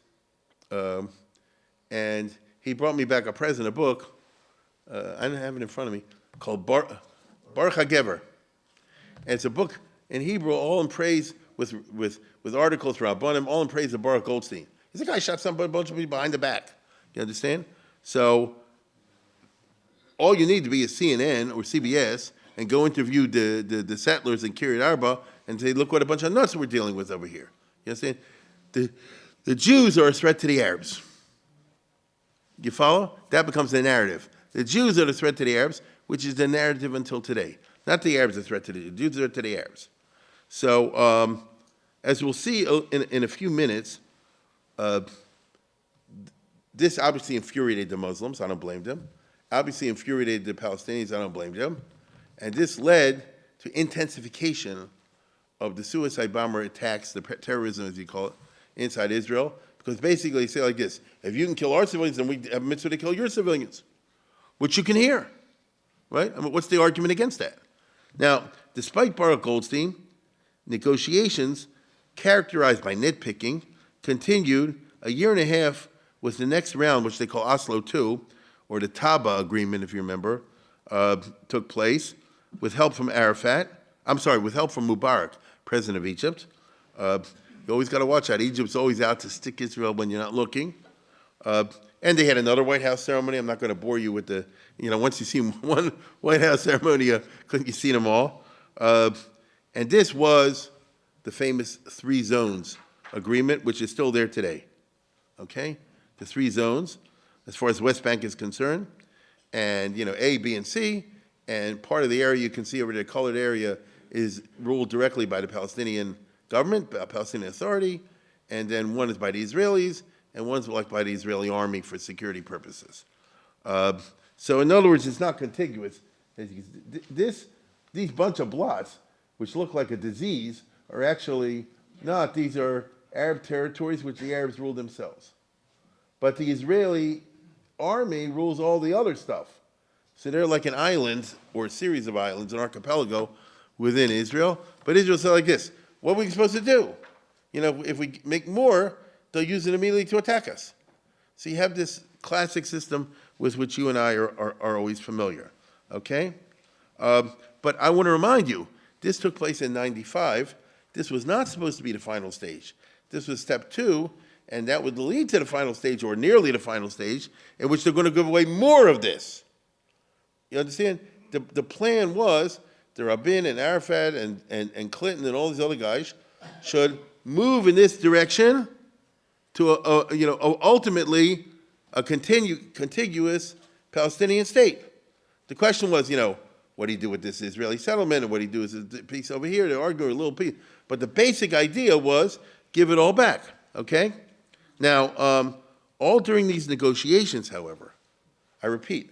and he brought me back a present, a book, I don't have it in front of me, called Baruch HaGever. And it's a book in Hebrew, all in praise, with articles from Rabbanim, all in praise of Baruch Goldstein. He's a guy who shot a bunch of people behind the back. You understand? So all you need to be is CNN or CBS and go interview the settlers in Kiryat Arba and say, look what a bunch of nuts we're dealing with over here. You understand? The Jews are a threat to the Arabs. You follow? That becomes the narrative. The Jews are the threat to the Arabs, which is the narrative until today. Not the Arabs are the threat to the Jews, are to the Arabs. So as we'll see in a few minutes, this obviously infuriated the Muslims. I don't blame them. Obviously infuriated the Palestinians. I don't blame them. And this led to intensification of the suicide bomber attacks, the terrorism, as you call it, inside Israel. Because basically they say like this: if you can kill our civilians, then we have a mitzvah to kill your civilians, which you can hear, right? I mean, what's the argument against that? Now, despite Baruch Goldstein, negotiations characterized by nitpicking continued a year and a half with the next round, which they call Oslo II, or the Taba Agreement, if you remember, took place with help from with help from Mubarak, president of Egypt. You always got to watch out. Egypt's always out to stick Israel when you're not looking. And they had another White House ceremony. I'm not going to bore you with the, once you see one White House ceremony, you've seen them all. And this was the famous three zones agreement, which is still there today. Okay? The three zones, as far as West Bank is concerned, and A, B, and C, and part of the area you can see over there, colored area, is ruled directly by the Palestinian government, Palestinian Authority, and then one is by the Israelis, and one's like by the Israeli army for security purposes. So in other words, it's not contiguous. These bunch of blots, which look like a disease, are actually not. These are Arab territories which the Arabs rule themselves. But the Israeli army rules all the other stuff. So they're like an island, or a series of islands, an archipelago within Israel. But Israel said like this: what are we supposed to do? If we make more, they'll use it immediately to attack us. So you have this classic system with which you and I are always familiar, okay? But I want to remind you, this took place in 95. This was not supposed to be the final stage. This was step 2, and that would lead to the final stage, or nearly the final stage, in which they're going to give away more of this. You understand? The plan was the Rabin and Arafat and Clinton and all these other guys should move in this direction to ultimately a contiguous Palestinian state. The question was, what do you do with this Israeli settlement, and what do you do with this piece over here? They're arguing a little piece, but the basic idea was give it all back. Okay. Now, all during these negotiations, however, I repeat,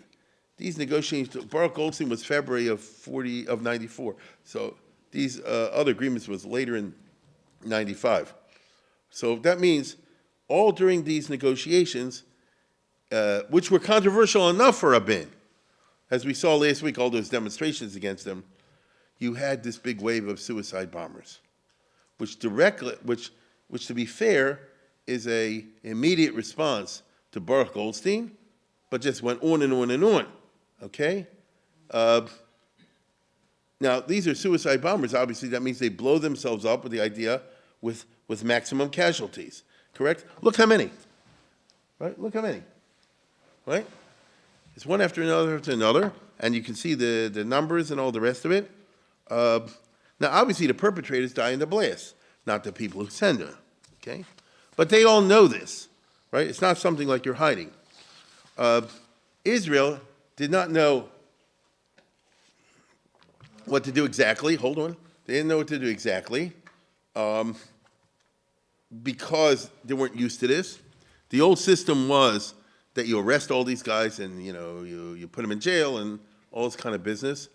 these negotiations, Baruch Goldstein was February of 94. So these other agreements was later in 95. So that means all during these negotiations, which were controversial enough for Rabin, as we saw last week, all those demonstrations against them, you had this big wave of suicide bombers, which to be fair, is a immediate response to Baruch Goldstein, but just went on and on and on. Okay? Now, these are suicide bombers. Obviously, that means they blow themselves up with the idea with maximum casualties. Correct? Look how many. Right? Look how many. Right? It's one after another, and you can see the numbers and all the rest of it. Now, obviously, the perpetrators die in the blast, not the people who send them. Okay? But they all know this. Right? It's not something like you're hiding. Israel did not know what to do exactly. Hold on. They didn't know what to do exactly because they weren't used to this. The old system was that you arrest all these guys and you put them in jail and all this kind of business.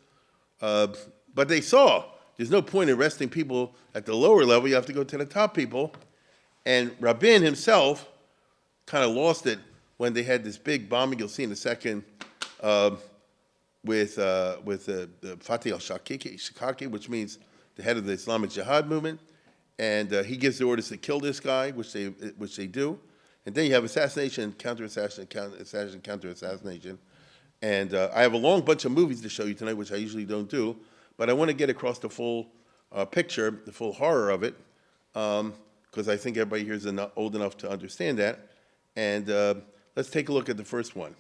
But they saw there's no point in arresting people at the lower level. You have to go to the top people. And Rabin himself kind of lost it when they had this big bombing. You'll see in a second. With the Fatih al-Shakaki, which means the head of the Islamic Jihad movement, and he gives the orders to kill this guy, which they do, and then you have assassination, counter-assassination, and I have a long bunch of movies to show you tonight, which I usually don't do, but I want to get across the full picture, the full horror of it, because I think everybody here is old enough to understand that, and let's take a look at the first one.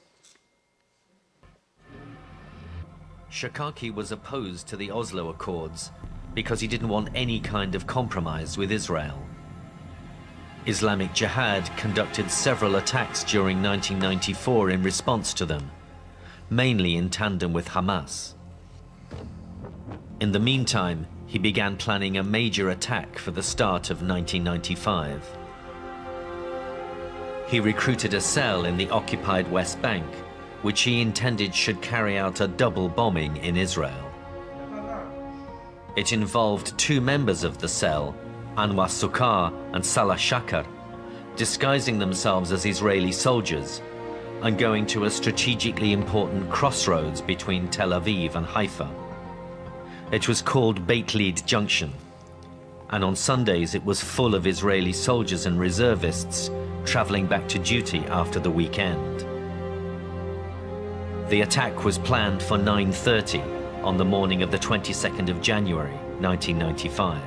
Shakaki was opposed to the Oslo Accords because he didn't want any kind of compromise with Israel. Islamic Jihad conducted several attacks during 1994 in response to them, mainly in tandem with Hamas. In the meantime, he began planning a major attack for the start of 1995. He recruited a cell in the occupied West Bank, which he intended should carry out a double bombing in Israel. It involved two members of the cell, Anwar Sukar and Salah Shakar, disguising themselves as Israeli soldiers and going to a strategically important crossroads between Tel Aviv and Haifa. It was called Beit Lid Junction, and on Sundays it was full of Israeli soldiers and reservists traveling back to duty after the weekend. The attack was planned for 9:30 on the morning of the 22nd of January, 1995.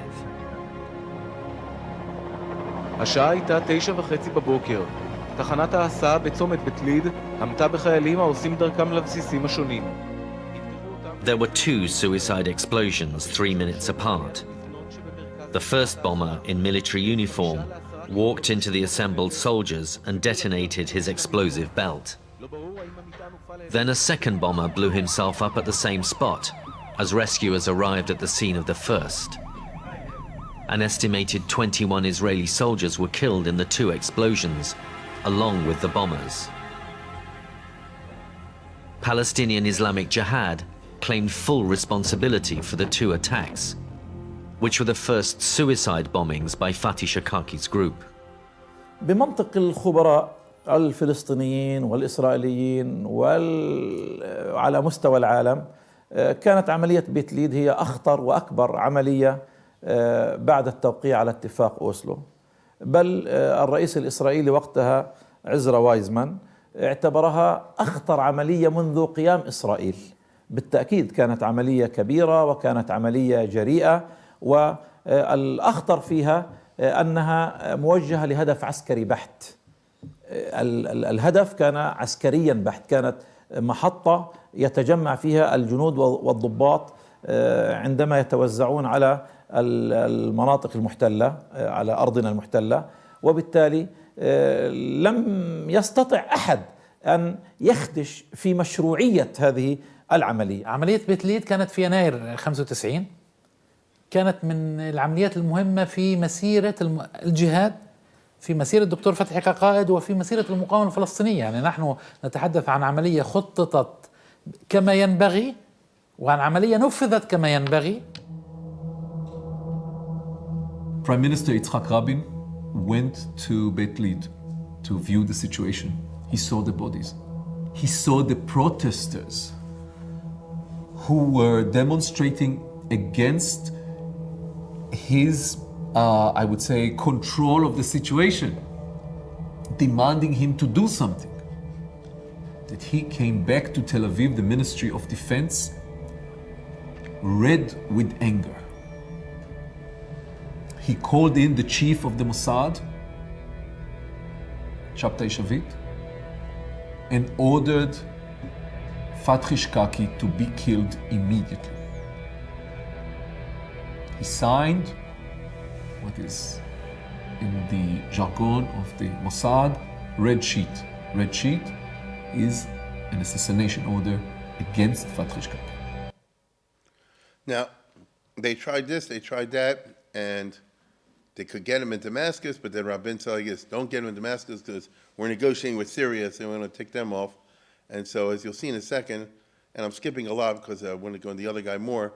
השעה הייתה 9:30 בבוקר. תחנת ההסעה בצומת בית ליד המתה בחיילים העושים דרכם לבסיסים השונים. There were two suicide explosions 3 minutes apart. The first bomber in military uniform walked into the assembled soldiers and detonated his explosive belt. Then a second bomber blew himself up at the same spot as rescuers arrived at the scene of the first. An estimated 21 Israeli soldiers were killed in the two explosions, along with the bombers. Palestinian Islamic Jihad claimed full responsibility for the two attacks, which were the first suicide bombings by Fatih Shakaki's group. بمنطق الخبراء الفلسطينيين والإسرائيليين وعلى مستوى العالم كانت عملية بيت ليد هي أخطر وأكبر عملية بعد التوقيع على اتفاق أوسلو. بل الرئيس الإسرائيلي وقتها عزرا وايزمان اعتبرها أخطر عملية منذ قيام إسرائيل. بالتأكيد كانت عملية كبيرة وكانت عملية جريئة، والأخطر فيها أنها موجهة لهدف عسكري بحت. الهدف كان عسكريا بحت، كانت محطة يتجمع فيها الجنود والضباط عندما يتوزعون على المناطق المحتلة، على أرضنا المحتلة، وبالتالي لم يستطع أحد أن يخدش في مشروعية هذه العملية. عملية بيت ليد كانت في يناير 95، كانت من العمليات المهمة في مسيرة الجهاد، في مسيرة الدكتور فتحي كقائد وفي مسيرة المقاومة الفلسطينية. يعني نحن نتحدث عن عملية خططت كما ينبغي وعن عملية نفذت كما ينبغي. Prime Minister Yitzhak Rabin went to Beit Lid to view the situation. He saw the bodies. He saw the protesters who were demonstrating against his, I would say, control of the situation, demanding him to do something. That he came back to Tel Aviv, the Ministry of Defense, red with anger. He called in the chief of the Mossad, Shabtai Shavit, and ordered Fatih Shakaki to be killed immediately. He signed what is in the jargon of the Mossad, red sheet. Red sheet is an assassination order against Fatih Shakaki. Now, they tried this, they tried that, and they could get him in Damascus, but then Rabin said, I guess, don't get him in Damascus because we're negotiating with Syria, so we want to take them off. And so, as you'll see in a second, and I'm skipping a lot because I want to go on the other guy more,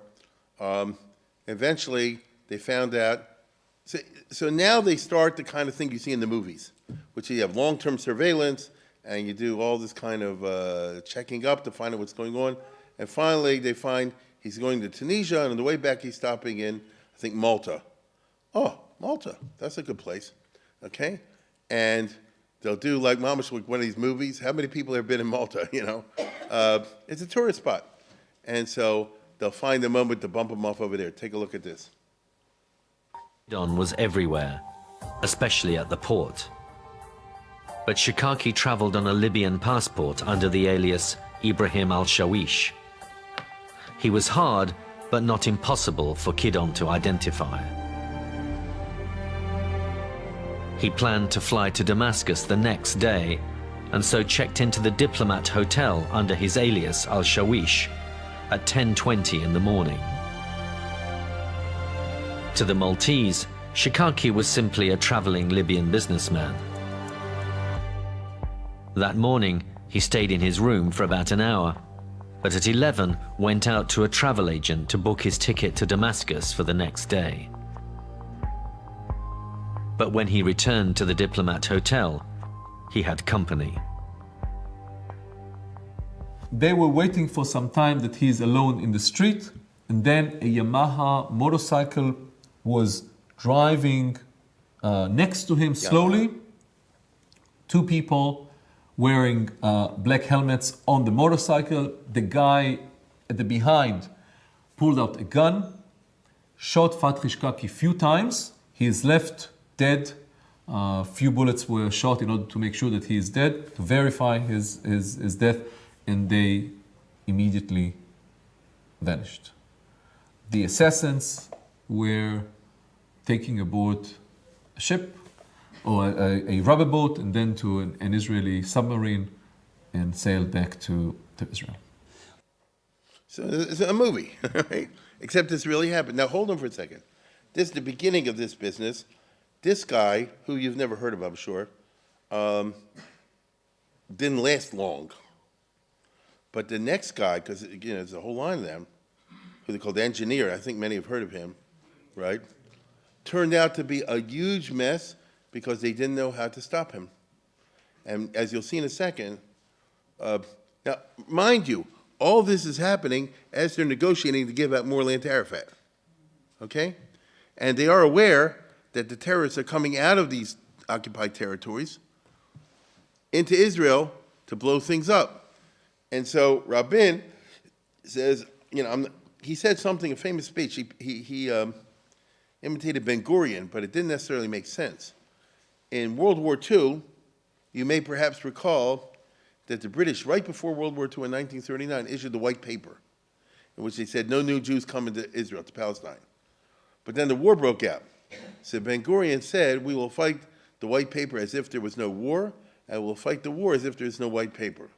eventually they found out. So now they start the kind of thing you see in the movies, which you have long-term surveillance, and you do all this kind of checking up to find out what's going on. And finally, they find he's going to Tunisia, and on the way back, he's stopping in, I think, Malta. Oh, Malta, that's a good place, okay? And they'll do like mamash, like one of these movies. How many people have been in Malta, you know? It's a tourist spot. And so they'll find the moment to bump him off over there. Take a look at this. Don was everywhere, especially at the port. But Shakaki traveled on a Libyan passport under the alias Ibrahim al-Shawish. He was hard, but not impossible for Kidon to identify. He planned to fly to Damascus the next day, and so checked into the Diplomat Hotel under his alias al-Shawish at 10:20 in the morning. To the Maltese, Shakaki was simply a traveling Libyan businessman. That morning, he stayed in his room for about an hour, but at 11 went out to a travel agent to book his ticket to Damascus for the next day. But when he returned to the Diplomat Hotel, he had company. They were waiting for some time that he's alone in the street, and then a Yamaha motorcycle was driving next to him slowly. Two people wearing black helmets on the motorcycle. The guy at the behind pulled out a gun, shot Fathi Shkaki a few times. He is left dead. A few bullets were shot in order to make sure that he is dead, to verify his death, and they immediately vanished. The assassins were taking aboard a ship or a rubber boat and then to an Israeli submarine and sailed back to Israel. So it's a movie, right? Except this really happened. Now hold on for a second. This is the beginning of this business. This guy, who you've never heard of, I'm sure, didn't last long. But the next guy, because there's a whole line of them, who they called the engineer, I think many have heard of him, right? Turned out to be a huge mess because they didn't know how to stop him. And as you'll see in a second, now, mind you, all this is happening as they're negotiating to give out more land to Arafat, okay? And they are aware that the terrorists are coming out of these occupied territories into Israel to blow things up. And so Rabin says, he said something, a famous speech. He imitated Ben Gurion, but it didn't necessarily make sense. In World War II, you may perhaps recall that the British, right before World War II in 1939, issued the White Paper, in which they said no new Jews come into Israel, to Palestine. But then the war broke out. So Ben Gurion said, we will fight the White Paper as if there was no war, and we'll fight the war as if there's no White Paper.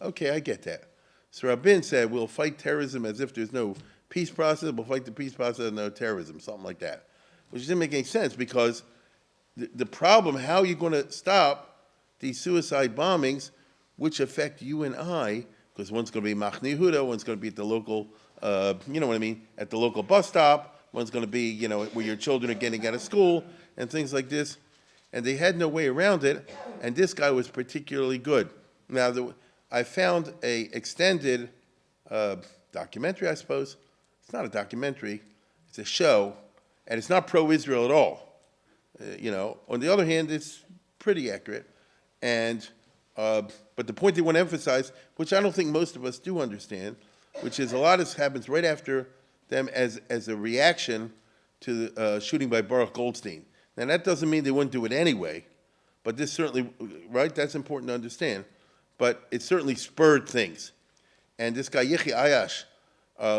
Okay, I get that. So Rabin said, we'll fight terrorism as if there's no peace process, we'll fight the peace process and no terrorism, something like that. Which didn't make any sense because the problem, how are you going to stop these suicide bombings, which affect you and I, because one's going to be Machne Yehuda, one's going to be at the local, at the local bus stop, one's going to be, where your children are getting out of school, and things like this. And they had no way around it, and this guy was particularly good. Now, I found a extended documentary, I suppose. It's not a documentary, it's a show, and it's not pro-Israel at all. On the other hand, it's pretty accurate. And but the point they want to emphasize, which I don't think most of us do understand, which is a lot of this happens right after them as a reaction to the shooting by Baruch Goldstein. Now, that doesn't mean they wouldn't do it anyway, but this certainly, right, that's important to understand. But it certainly spurred things. And this guy, Yechi Ayash,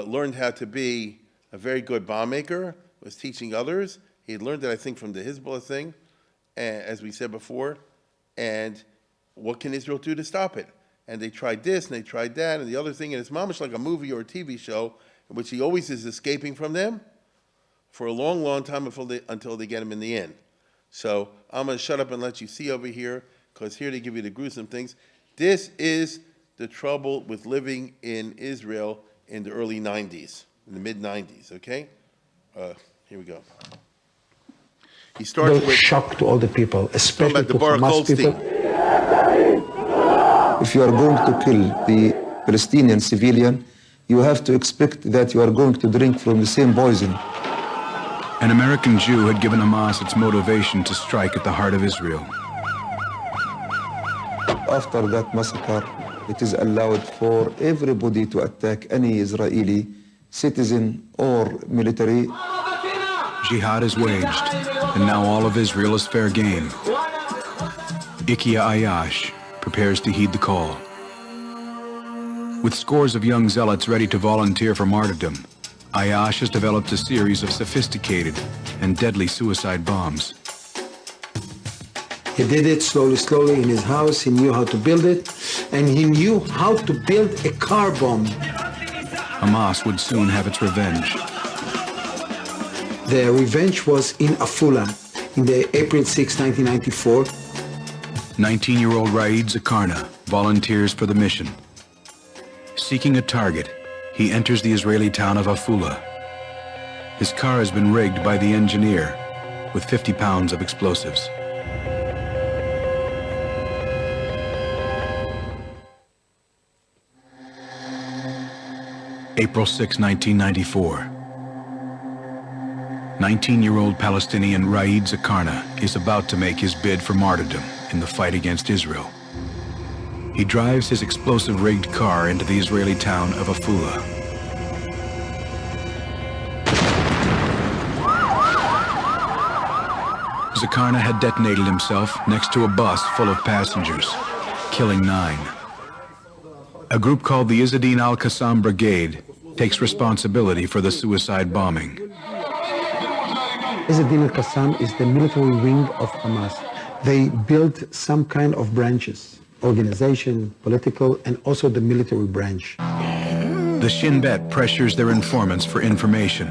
learned how to be a very good bomb maker, was teaching others. He had learned that, I think, from the Hezbollah thing, as we said before. And what can Israel do to stop it? And they tried this, and they tried that, and the other thing, and it's mamish like a movie or a TV show, in which he always is escaping from them for a long, long time until they get him in the end. So I'm going to shut up and let you see over here, because here they give you the gruesome things. This is the trouble with living in Israel in the early 90s, in the mid-90s, okay? Here we go. He starts with shock to all the people, especially to Baruch Hamas Goldstein. people. If you are going to kill the Palestinian civilian, you have to expect that you are going to drink from the same poison. An American Jew had given Hamas its motivation to strike at the heart of Israel. After that massacre, it is allowed for everybody to attack any Israeli citizen or military. Jihad is waged, and now all of Israel is fair game. Ikia Ayash prepares to heed the call. With scores of young zealots ready to volunteer for martyrdom, Ayash has developed a series of sophisticated and deadly suicide bombs. He did it slowly in his house. He knew how to build it, and he knew how to build a car bomb. Hamas would soon have its revenge. The revenge was in Afula, in the April 6, 1994. 19-year-old Raid Zakarna volunteers for the mission. Seeking a target, he enters the Israeli town of Afula. His car has been rigged by the engineer with 50 pounds of explosives. April 6, 1994. 19-year-old Palestinian Raed Zakarna is about to make his bid for martyrdom in the fight against Israel. He drives his explosive-rigged car into the Israeli town of Afula. Zakarna had detonated himself next to a bus full of passengers, killing 9. A group called the Izzadin al-Qassam Brigade takes responsibility for the suicide bombing. Izzadin al-Qassam is the military wing of Hamas. They built some kind of branches, organization, political, and also the military branch. The Shin Bet pressures their informants for information.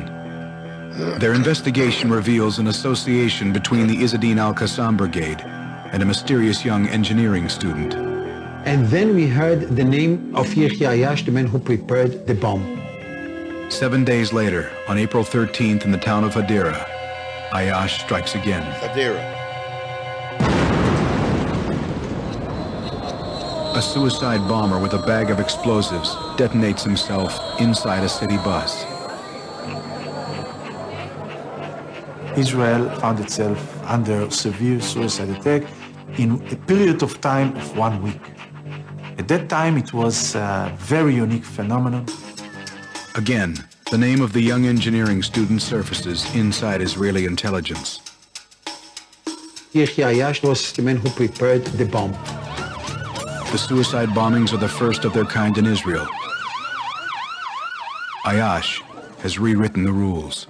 Their investigation reveals an association between the Izzadin al-Qassam Brigade and a mysterious young engineering student. And then we heard the name of Yehia Ayash, the man who prepared the bomb. 7 days later, on April 13th in the town of Hadera, Ayash strikes again. Hadera. A suicide bomber with a bag of explosives detonates himself inside a city bus. Israel found itself under severe suicide attack in a period of time of 1 week. At that time, it was a very unique phenomenon. Again, the name of the young engineering student surfaces inside Israeli intelligence. Yehia Ayash was the man who prepared the bomb. The suicide bombings are the first of their kind in Israel. Ayash has rewritten the rules.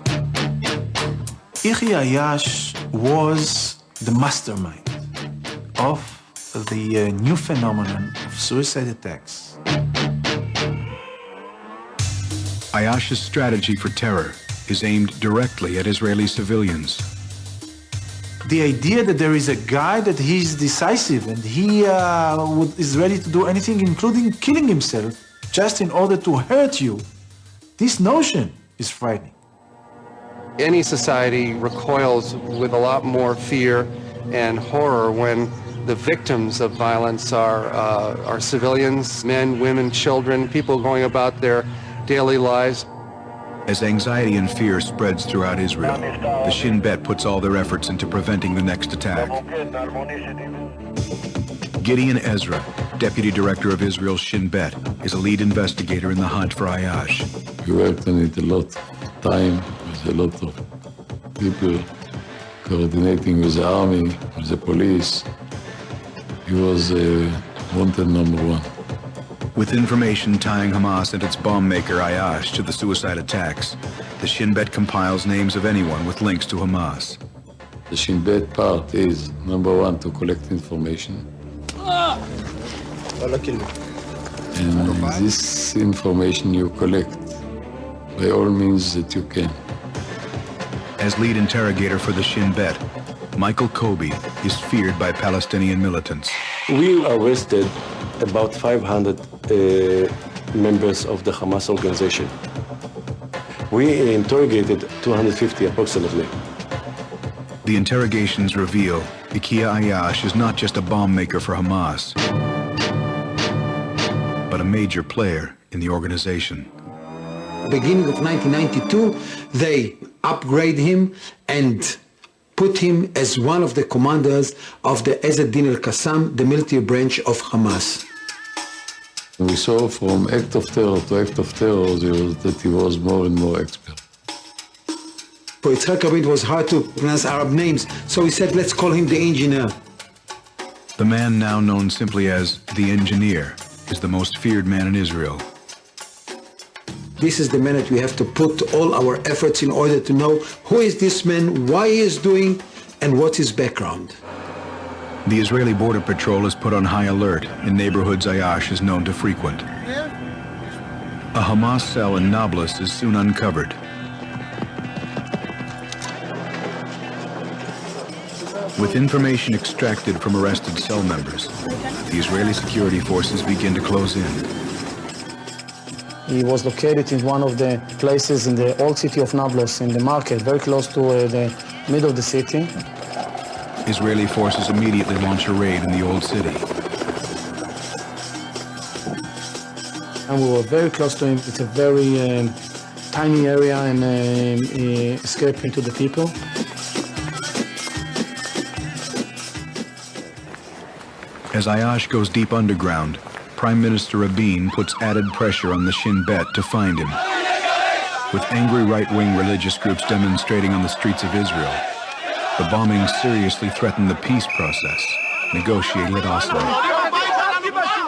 Yehia Ayash was the mastermind of the new phenomenon of suicide attacks. Ayash's strategy for terror is aimed directly at Israeli civilians. The idea that there is a guy that he's decisive and he is ready to do anything, including killing himself, just in order to hurt you, this notion is frightening. Any society recoils with a lot more fear and horror when the victims of violence are civilians, men, women, children, people going about their daily lives. As anxiety and fear spreads throughout Israel, the Shin Bet puts all their efforts into preventing the next attack. Gideon Ezra, deputy director of Israel's Shin Bet, is a lead investigator in the hunt for Ayash. We worked on it a lot of time, with a lot of people coordinating with the army, with the police. He was wanted number 1. With information tying Hamas and its bomb maker Ayash to the suicide attacks, the Shin Bet compiles names of anyone with links to Hamas. The Shin Bet part is, number 1, to collect information. And this information you collect by all means that you can. As lead interrogator for the Shin Bet, Michael Kobe is feared by Palestinian militants. We arrested about 500 members of the Hamas organization. We interrogated 250 approximately. The interrogations reveal Yehia Ayash is not just a bomb maker for Hamas, but a major player in the organization. Beginning of 1992, they upgrade him and put him as one of the commanders of the Izzadin al-Qassam, the military branch of Hamas. We saw from act of terror to act of terror that he was more and more expert. For Yitzhak Rabin, it was hard to pronounce Arab names, so he said, let's call him the engineer. The man now known simply as the engineer is the most feared man in Israel. This is the man that we have to put all our efforts in order to know who is this man, why he is doing, and what's his background. The Israeli Border Patrol is put on high alert in neighborhoods Ayash is known to frequent. A Hamas cell in Nablus is soon uncovered. With information extracted from arrested cell members, the Israeli security forces begin to close in. He was located in one of the places in the old city of Nablus, in the market, very close to the middle of the city. Israeli forces immediately launch a raid in the old city. And we were very close to him. It's a very tiny area, and escaping to the people. As Ayash goes deep underground, Prime Minister Rabin puts added pressure on the Shin Bet to find him. With angry right-wing religious groups demonstrating on the streets of Israel, the bombings seriously threaten the peace process negotiated at Oslo.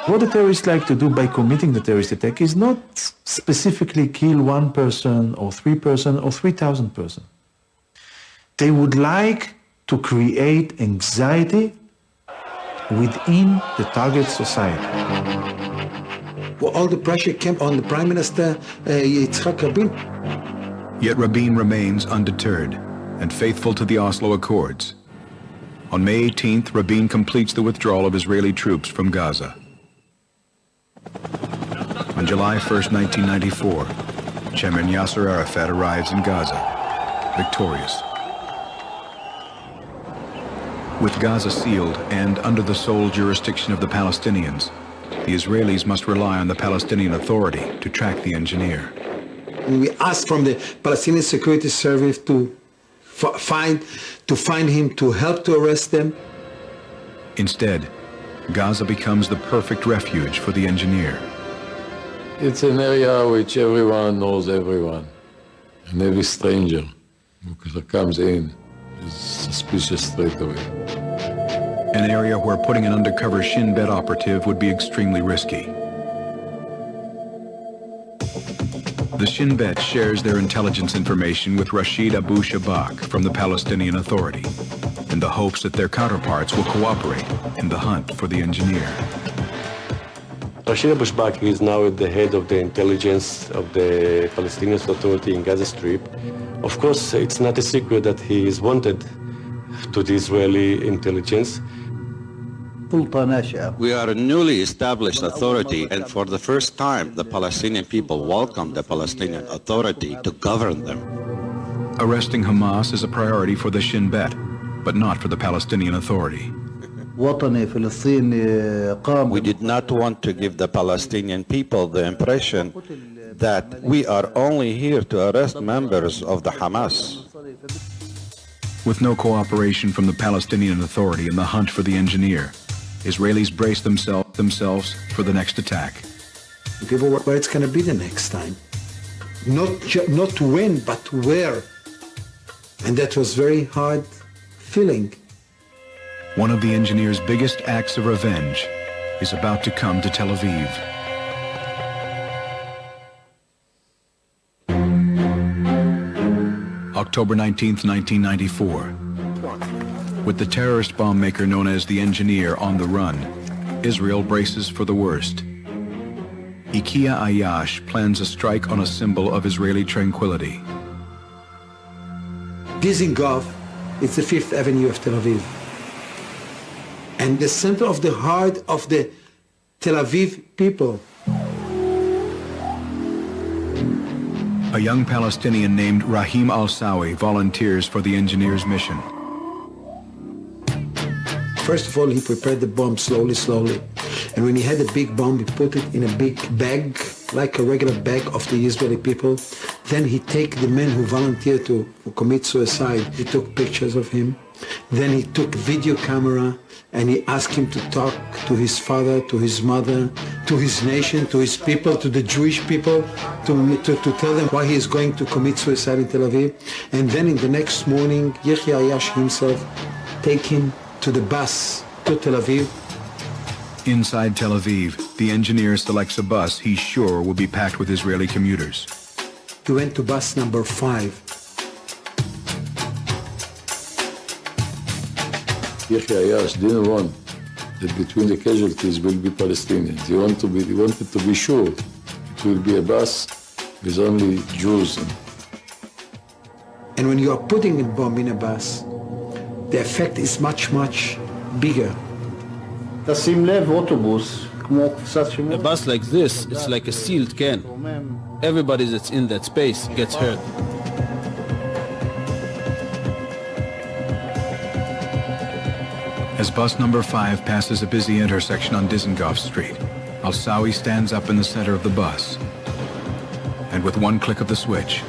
What the terrorists like to do by committing the terrorist attack is not specifically kill one person or 3 persons or 3,000 persons. They would like to create anxiety within the target society. Well, all the pressure came on the Prime Minister Yitzhak Rabin. Yet Rabin remains undeterred and faithful to the Oslo Accords. On May 18th, Rabin completes the withdrawal of Israeli troops from Gaza. On July 1st, 1994, Chairman Yasser Arafat arrives in Gaza, victorious. With Gaza sealed and under the sole jurisdiction of the Palestinians, the Israelis must rely on the Palestinian Authority to track the engineer. We asked from the Palestinian Security Service to find him, to help to arrest them. Instead, Gaza becomes the perfect refuge for the engineer. It's an area which everyone knows everyone, and every stranger who comes in is suspicious straight away. An area where putting an undercover Shin Bet operative would be extremely risky. The Shin Bet shares their intelligence information with Rashid Abu Shabak from the Palestinian Authority, in the hopes that their counterparts will cooperate in the hunt for the engineer. Rashid Abu Shabak is now at the head of the intelligence of the Palestinian Authority in Gaza Strip. Of course, it's not a secret that he is wanted to the Israeli intelligence. We are a newly established authority, and for the first time, the Palestinian people welcome the Palestinian Authority to govern them. Arresting Hamas is a priority for the Shin Bet, but not for the Palestinian Authority. We did not want to give the Palestinian people the impression that we are only here to arrest members of the Hamas. With no cooperation from the Palestinian Authority in the hunt for the engineer, Israelis brace themselves for the next attack. People, where it's going to be the next time. Not when, but where. And that was very hard feeling. One of the engineer's biggest acts of revenge is about to come to Tel Aviv. October 19th, 1994. With the terrorist bomb maker known as the Engineer on the run, Israel braces for the worst. Ikia Ayash plans a strike on a symbol of Israeli tranquility. Dizengoff is the 5th Avenue of Tel Aviv. And the center of the heart of the Tel Aviv people. A young Palestinian named Rahim al-Sawi volunteers for the engineer's mission. First of all, he prepared the bomb slowly. And when he had a big bomb, he put it in a big bag, like a regular bag of the Israeli people. Then he take the men who volunteered to commit suicide. He took pictures of him. Then he took video camera and he asked him to talk to his father, to his mother, to his nation, to his people, to the Jewish people, to tell them why he is going to commit suicide in Tel Aviv. And then in the next morning, Yehia Ayash himself take him to the bus to Tel Aviv. Inside Tel Aviv, the engineer selects a bus he's sure will be packed with Israeli commuters. He went to bus number 5. Yehia Ayash didn't want that between the casualties will be Palestinians. He wanted to be sure it will be a bus with only Jews. And when you are putting a bomb in a bus, the effect is much, much bigger. תשים לב, אוטובוס A bus like this, it's like a sealed can. Everybody that's in that space gets hurt. As bus number 5 passes a busy intersection on Dizengoff Street, Al-Sawi stands up in the center of the bus. And with one click of the switch,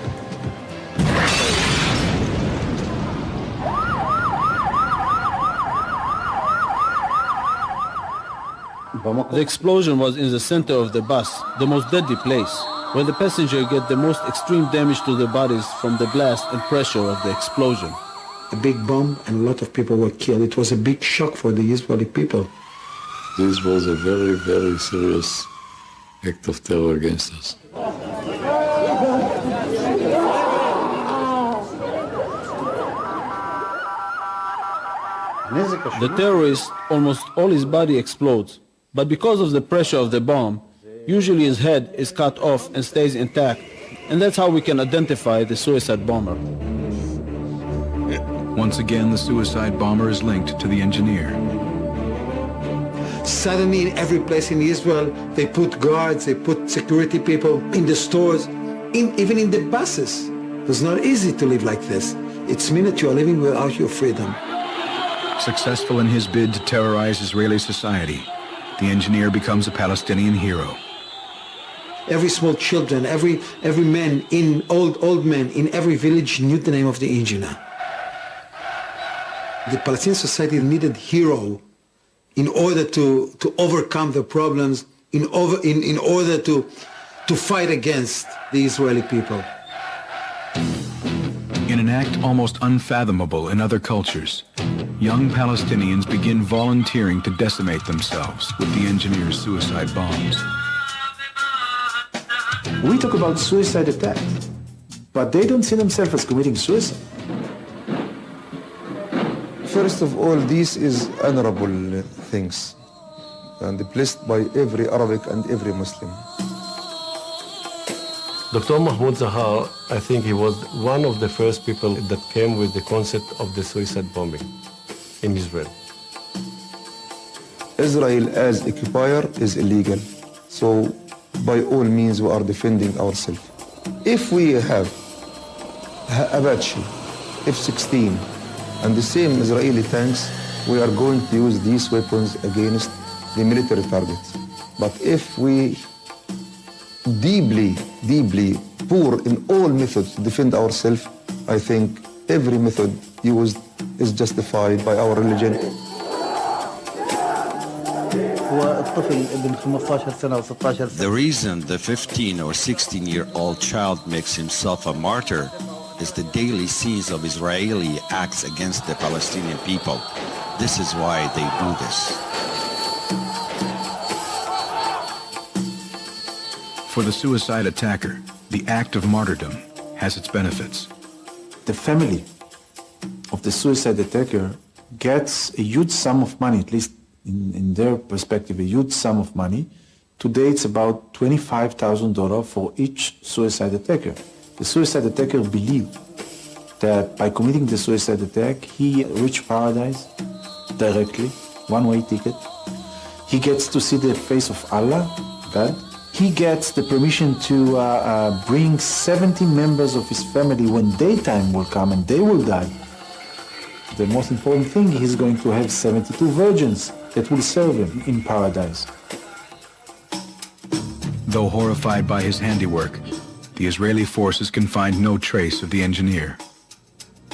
The explosion was in the center of the bus, the most deadly place, where the passenger get the most extreme damage to their bodies from the blast and pressure of the explosion. A big bomb and a lot of people were killed. It was a big shock for the Israeli people. This was a very, very serious act of terror against us. The terrorist, almost all his body explodes, but because of the pressure of the bomb, usually his head is cut off and stays intact, and that's how we can identify the suicide bomber. once again the suicide bomber is linked to the engineer. Suddenly in every place in Israel, they put guards, they put security people in the stores, even in the buses. It was not easy to live like this. It's mean that you are living without your freedom. Successful in his bid to terrorize Israeli society, the engineer becomes a Palestinian hero. Every small children, every man, old man in every village knew the name of the engineer. The Palestinian society needed hero in order to overcome the problems, in order to fight against the Israeli people. In an act almost unfathomable in other cultures, young Palestinians begin volunteering to decimate themselves with the engineer's suicide bombs. We talk about suicide attack, but they don't see themselves as committing suicide. First of all, this is honorable things and blessed by every Arabic and every Muslim. Dr. Mahmoud Zahar, I think he was one of the first people that came with the concept of the suicide bombing in Israel. Israel as occupier is illegal, so by all means we are defending ourselves. If we have Apache, F-16, and the same Israeli tanks, we are going to use these weapons against the military targets. But if we deeply poor in all methods to defend ourselves, I think every method used is justified by our religion. The reason the 15 or 16-year-old child makes himself a martyr is the daily scenes of Israeli acts against the Palestinian people. This is why they do this. For the suicide attacker, the act of martyrdom has its benefits. The family of the suicide attacker gets a huge sum of money, at least in their perspective, a huge sum of money. Today it's about $25,000 for each suicide attacker. The suicide attacker believed that by committing the suicide attack, he reached paradise directly, one-way ticket. He gets to see the face of Allah, God. He gets the permission to bring 70 members of his family when daytime will come and they will die. The most important thing, he's going to have 72 virgins that will serve him in paradise. Though horrified by his handiwork, the Israeli forces can find no trace of the engineer.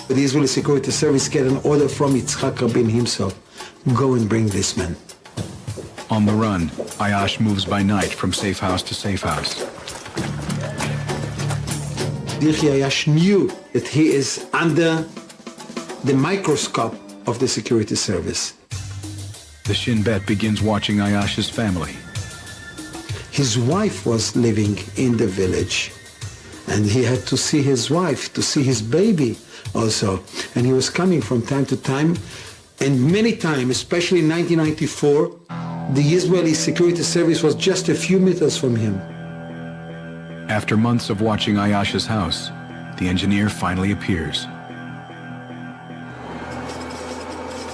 The Israeli Security Service get an order from Yitzhak Rabin himself. Go and bring this man. On the run, Ayash moves by night from safe house to safe house. Dirchi Ayash knew that he is under the microscope of the security service. The Shin Bet begins watching Ayash's family. His wife was living in the village, and he had to see his wife, to see his baby also. And he was coming from time to time, and many times, especially in 1994, the Israeli security service was just a few meters from him. After months of watching Ayash's house, the engineer finally appears.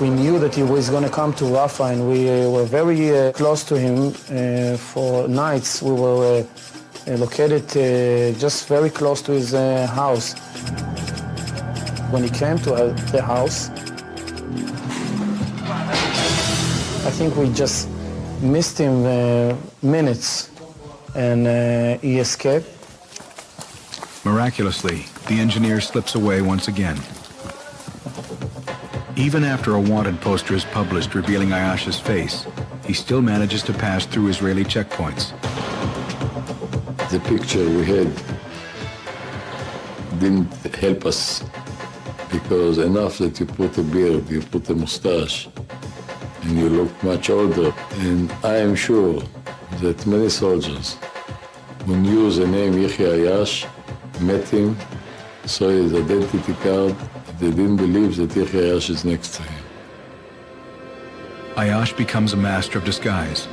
We knew that he was going to come to Rafah, and we were very close to him for nights. We were located just very close to his house. When he came to the house, I think we just missed him minutes, and he escaped. Miraculously, the engineer slips away once again. Even after a wanted poster is published revealing Ayash's face, he still manages to pass through Israeli checkpoints. The picture we had didn't help us, because enough that you put a beard, you put a mustache, and you look much older. And I am sure that many soldiers, when use the name Yehia Ayash, met him, saw his identity card, they didn't believe that Yehia Ayash is next to him. Ayash becomes a master of disguise,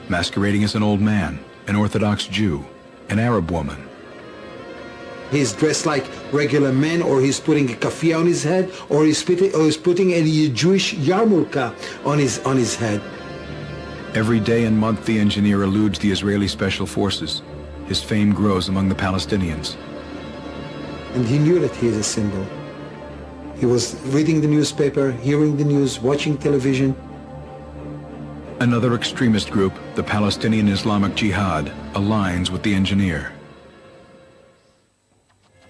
masquerading as an old man, an Orthodox Jew, an Arab woman. He's dressed like regular men, or he's putting a kafia on his head, or he's putting a Jewish yarmulke on his head. Every day and month the engineer eludes the Israeli special forces. His fame grows among the Palestinians. And he knew that he is a symbol. He was reading the newspaper, hearing the news, watching television. Another extremist group, the Palestinian Islamic Jihad, aligns with the engineer.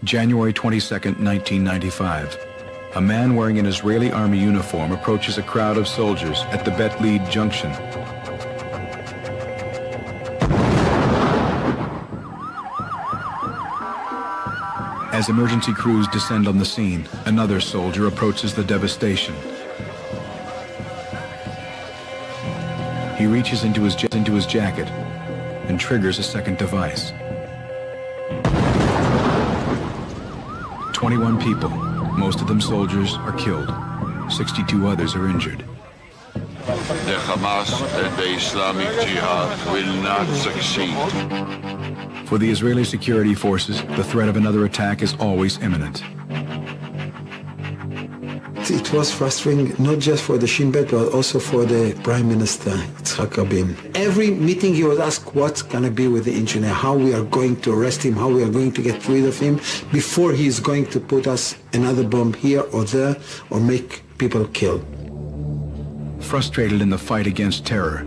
January 22nd, 1995. A man wearing an Israeli army uniform approaches a crowd of soldiers at the Bet Lead junction. As emergency crews descend on the scene, another soldier approaches the devastation. He reaches into his jacket and triggers a second device. 21 people, most of them soldiers, are killed. 62 others are injured. The Hamas and the Islamic Jihad will not succeed. For the Israeli security forces, the threat of another attack is always imminent. It was frustrating, not just for the Shin Bet, but also for the Prime Minister, Yitzhak Rabin. Every meeting he was asked what's going to be with the engineer, how we are going to arrest him, how we are going to get rid of him, before he is going to put us another bomb here or there, or make people killed. Frustrated in the fight against terror,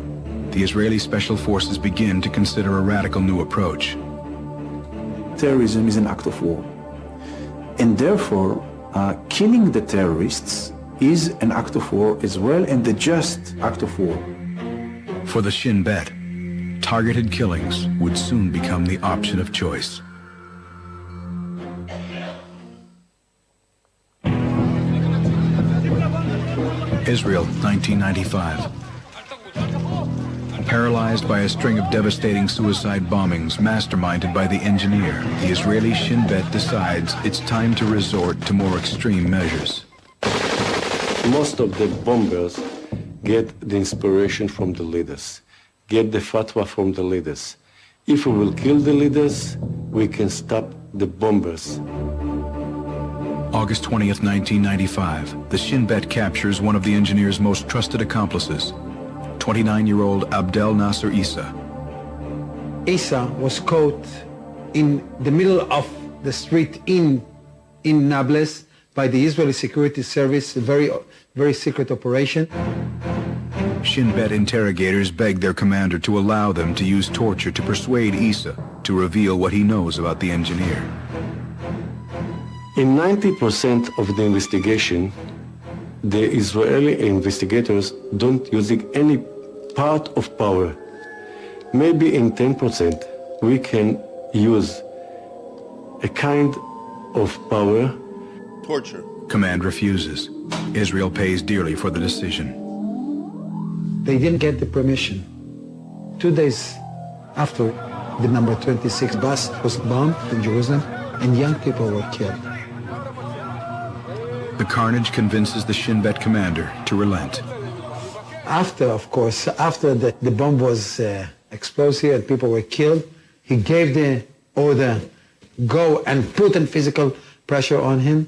the Israeli special forces begin to consider a radical new approach. Terrorism is an act of war. And therefore, killing the terrorists is an act of war as well, and the just act of war. For the Shin Bet, targeted killings would soon become the option of choice. Israel, 1995. Paralyzed by a string of devastating suicide bombings masterminded by the engineer, the Israeli Shin Bet decides it's time to resort to more extreme measures. Most of the bombers get the inspiration from the leaders, get the fatwa from the leaders. If we will kill the leaders, we can stop the bombers. August 20th, 1995, the Shin Bet captures one of the engineer's most trusted accomplices, 29-year-old Abdel Nasser Issa. Issa was caught in the middle of the street in Nablus by the Israeli Security Service, a very secret operation. Shin Bet interrogators beg their commander to allow them to use torture to persuade Issa to reveal what he knows about the engineer. In 90% of the investigation, the Israeli investigators don't use any part of power. Maybe in 10% we can use a kind of power. Torture. Command refuses. Israel pays dearly for the decision. They didn't get the permission. 2 days after, the number 26 bus was bombed in Jerusalem, and young people were killed. The carnage convinces the Shin Bet commander to relent. After the bomb was exploded and people were killed, he gave the order, go and put in physical pressure on him.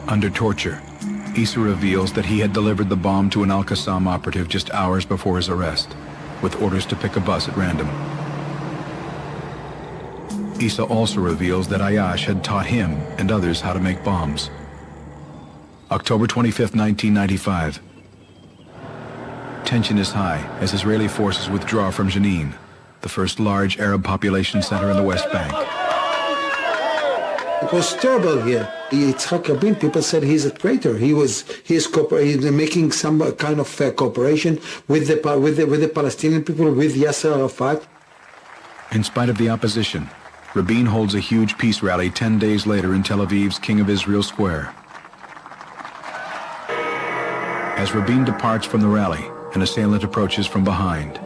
Under torture, Issa reveals that he had delivered the bomb to an Al-Qassam operative just hours before his arrest, with orders to pick a bus at random. Issa also reveals that Ayash had taught him and others how to make bombs. October 25, 1995. Tension is high as Israeli forces withdraw from Jenin, the first large Arab population center in the West Bank. It was terrible here. Yitzhak Rabin, people said he's a traitor. He's making some kind of cooperation with the Palestinian people, with Yasser Arafat. In spite of the opposition, Rabin holds a huge peace rally 10 days later in Tel Aviv's King of Israel Square. As Rabin departs from the rally, an assailant approaches from behind.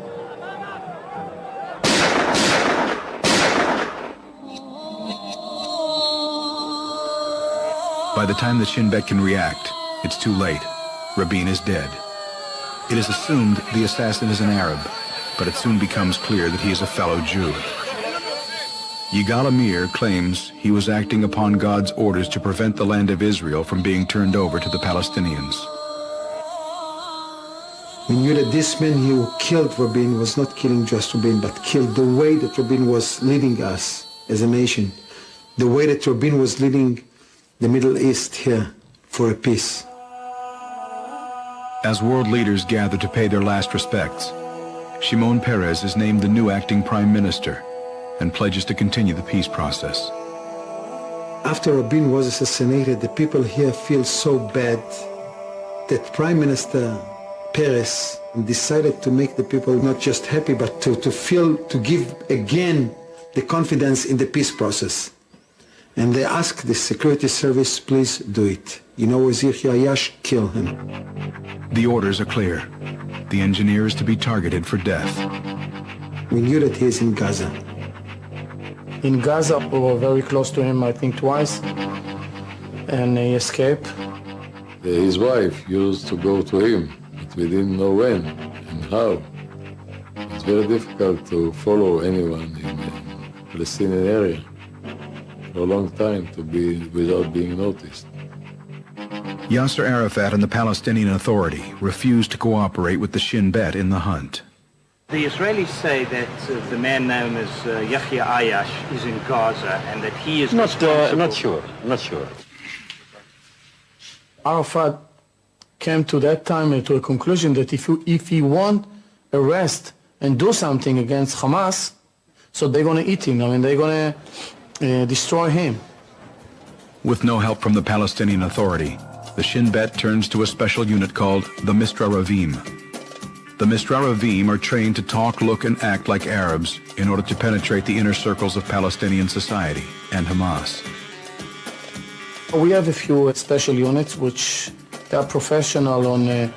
By the time the Shin Bet can react, it's too late. Rabin is dead. It is assumed the assassin is an Arab, but it soon becomes clear that he is a fellow Jew. Yigal Amir claims he was acting upon God's orders to prevent the land of Israel from being turned over to the Palestinians. We knew that this man who killed Rabin was not killing just Rabin, but killed the way that Rabin was leading us as a nation, the way that Rabin was leading the Middle East here for a peace. As world leaders gather to pay their last respects, Shimon Peres is named the new acting prime minister and pledges to continue the peace process. After Rabin was assassinated, the people here feel so bad that Prime Minister Peres decided to make the people not just happy, but to give again the confidence in the peace process. And they asked the security service, please do it. You know, Wazir Ayash, kill him. The orders are clear. The engineer is to be targeted for death. We knew that he is in Gaza. In Gaza, we were very close to him, I think twice, and he escaped. His wife used to go to him, but we didn't know when and how. It's very difficult to follow anyone in the Palestinian area for a long time to be without being noticed. Yasser Arafat and the Palestinian Authority refused to cooperate with the Shin Bet in the hunt. The Israelis say that the man known as Yahya Ayash is in Gaza and that he is not sure. Arafat came to that time to a conclusion that if he won't arrest and do something against Hamas, so they're going to eat him. I mean, they're going to destroy him. With no help from the Palestinian Authority, the Shin Bet turns to a special unit called the Mistra-Ravim. The Mistra-Ravim are trained to talk, look, and act like Arabs in order to penetrate the inner circles of Palestinian society and Hamas. We have a few special units which they are professional on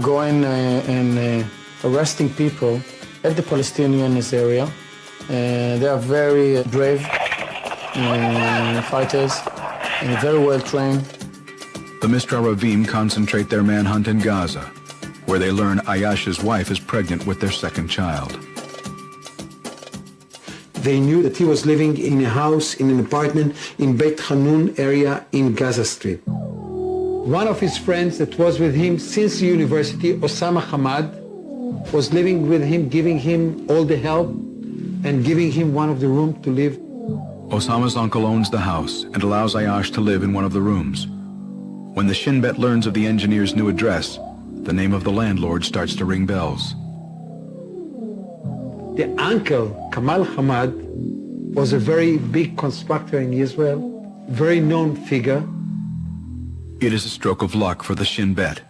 going and arresting people at the Palestinian area. They are very brave fighters and very well trained. The Mistra-Ravim concentrate their manhunt in Gaza, where they learn Ayash's wife is pregnant with their second child. They knew that he was living in a house, in an apartment in Beit Hanun area in Gaza Strip. One of his friends that was with him since the university, Osama Hamad, was living with him, giving him all the help and giving him one of the rooms to live. Osama's uncle owns the house and allows Ayash to live in one of the rooms. When the Shin Bet learns of the engineer's new address, the name of the landlord starts to ring bells. The uncle, Kamal Hamad, was a very big constructor in Israel, very known figure. It is a stroke of luck for the Shin Bet.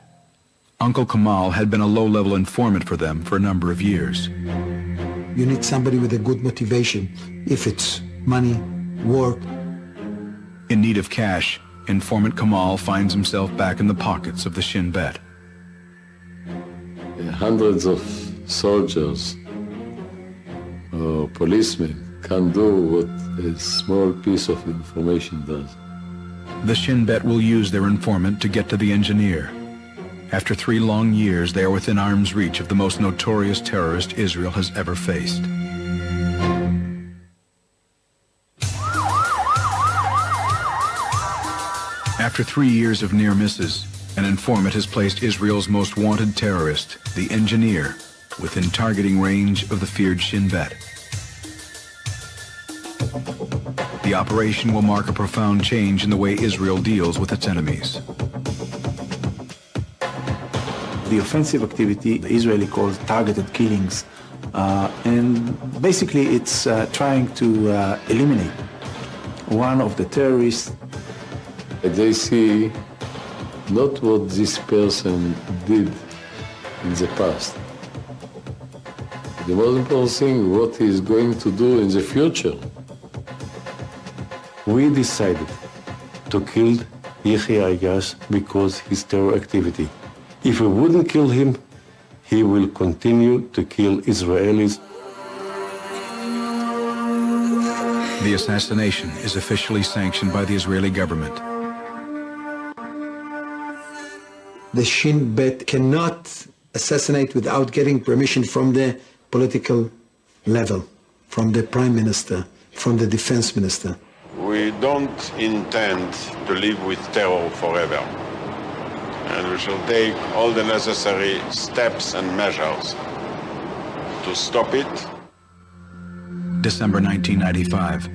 Uncle Kamal had been a low-level informant for them for a number of years. You need somebody with a good motivation, if it's money, work. In need of cash, informant Kamal finds himself back in the pockets of the Shin Bet. Hundreds of soldiers or policemen can't do what a small piece of information does. The Shin Bet will use their informant to get to the engineer. After 3 long years, they are within arm's reach of the most notorious terrorist Israel has ever faced. After After 3 years of near misses, an informant has placed Israel's most wanted terrorist, the engineer, within targeting range of the feared Shin Bet. The operation will mark a profound change in the way Israel deals with its enemies. The offensive activity, the Israeli calls targeted killings, and basically it's trying to eliminate one of the terrorists. They see not what this person did in the past. The most important thing, what he is going to do in the future. We decided to kill Yahya Ayyash because his terror activity. If we wouldn't kill him, he will continue to kill Israelis. The assassination is officially sanctioned by the Israeli government. The Shin Bet cannot assassinate without getting permission from the political level, from the prime minister, from the defense minister. We don't intend to live with terror forever. And we shall take all the necessary steps and measures to stop it. December 1995.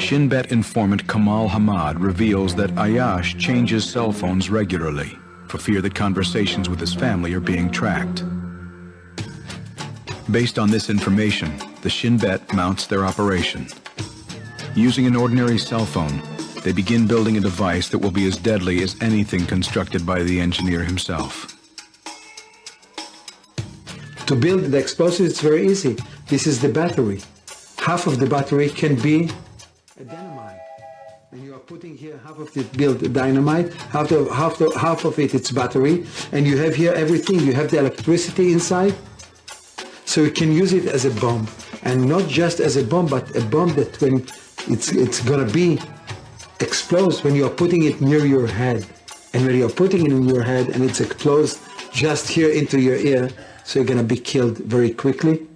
Shin Bet informant Kamal Hamad reveals that Ayyash changes cell phones regularly for fear that conversations with his family are being tracked. Based on this information, the Shin Bet mounts their operation. Using an ordinary cell phone, they begin building a device that will be as deadly as anything constructed by the engineer himself. To build the explosive, it's very easy. This is the battery. Half of the battery can be a dynamite. And you are putting here half of it built dynamite, half of it it's battery, and you have here everything. You have the electricity inside, so you can use it as a bomb. And not just as a bomb, but a bomb that when it's gonna be explode when you are putting it near your head. And when you are putting it in your head and it's exploded just here into your ear, so you're gonna be killed very quickly.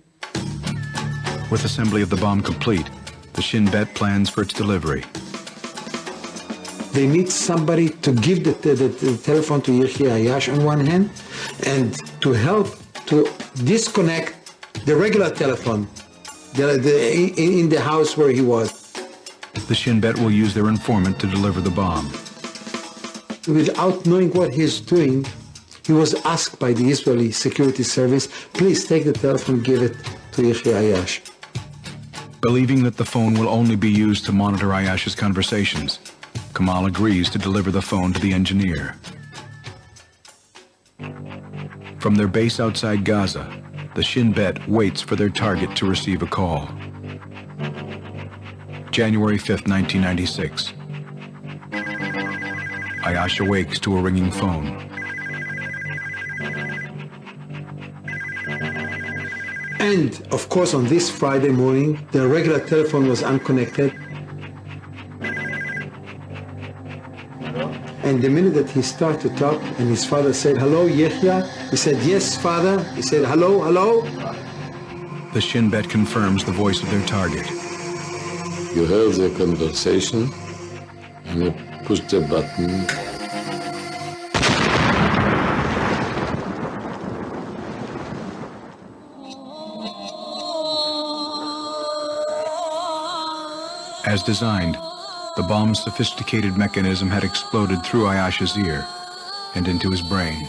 With assembly of the bomb complete, the Shin Bet plans for its delivery. They need somebody to give the telephone to Yahya Ayyash on one hand, and to help to disconnect the regular telephone in the house where he was. The Shin Bet will use their informant to deliver the bomb. Without knowing what he's doing, he was asked by the Israeli security service, please take the telephone, give it to Yahya Ayyash. Believing that the phone will only be used to monitor Ayyash's conversations, Kamal agrees to deliver the phone to the engineer. From their base outside Gaza, the Shin Bet waits for their target to receive a call. January 5th, 1996. Ayyash awakes to a ringing phone. And, of course, on this Friday morning, the regular telephone was unconnected. And the minute that he started to talk, and his father said, hello, Yahya, he said, yes, father. He said, hello, hello. The Shin Bet confirms the voice of their target. You heard the conversation, and you push the button. As designed, the bomb's sophisticated mechanism had exploded through Ayyash's ear and into his brain.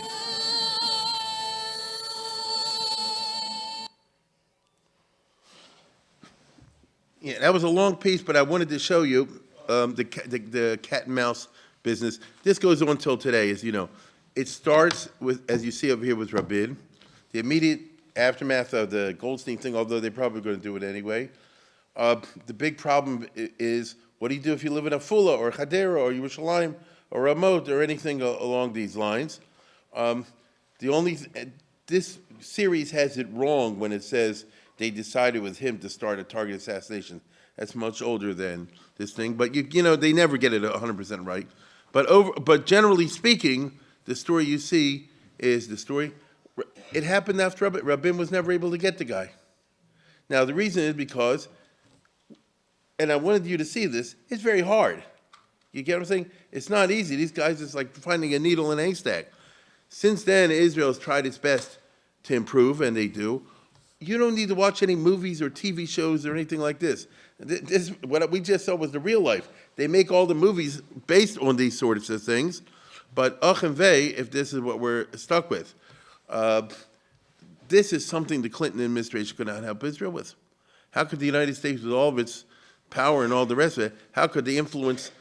Yeah, that was a long piece, but I wanted to show you the cat and mouse business. This goes on till today, as you know. It starts with, as you see over here with Rabin, the immediate aftermath of the Goldstein thing, although they're probably going to do it anyway. The big problem is, what do you do if you live in Afula or Hadera or Yerushalayim or Ramot or anything along these lines? This series has it wrong when it says they decided with him to start a target assassination. That's much older than this thing, but you know they never get it 100% right. But generally speaking, the story you see is the story. It happened after Rabin was never able to get the guy. Now the reason is because, and I wanted you to see this, it's very hard. You get what I'm saying? It's not easy. These guys, it's like finding a needle in a haystack. Since then, Israel's tried its best to improve, and they do. You don't need to watch any movies or TV shows or anything like this. What we just saw was the real life. They make all the movies based on these sorts of things, but ach and vey, if this is what we're stuck with. This is something the Clinton administration could not help Israel with. How could the United States, with all of its power and all the rest of it, how could they influence,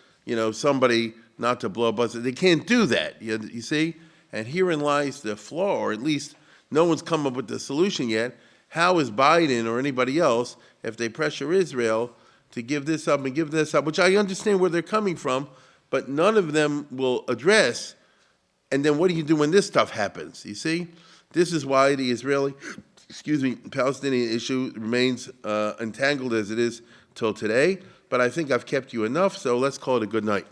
somebody not to blow up? They can't do that, you see? And herein lies the flaw, or at least no one's come up with the solution yet. How is Biden or anybody else, if they pressure Israel to give this up and give this up, which I understand where they're coming from, but none of them will address, and then what do you do when this stuff happens, you see? This is why the Palestinian issue remains entangled as it is till today, but I think I've kept you enough, so let's call it a good night.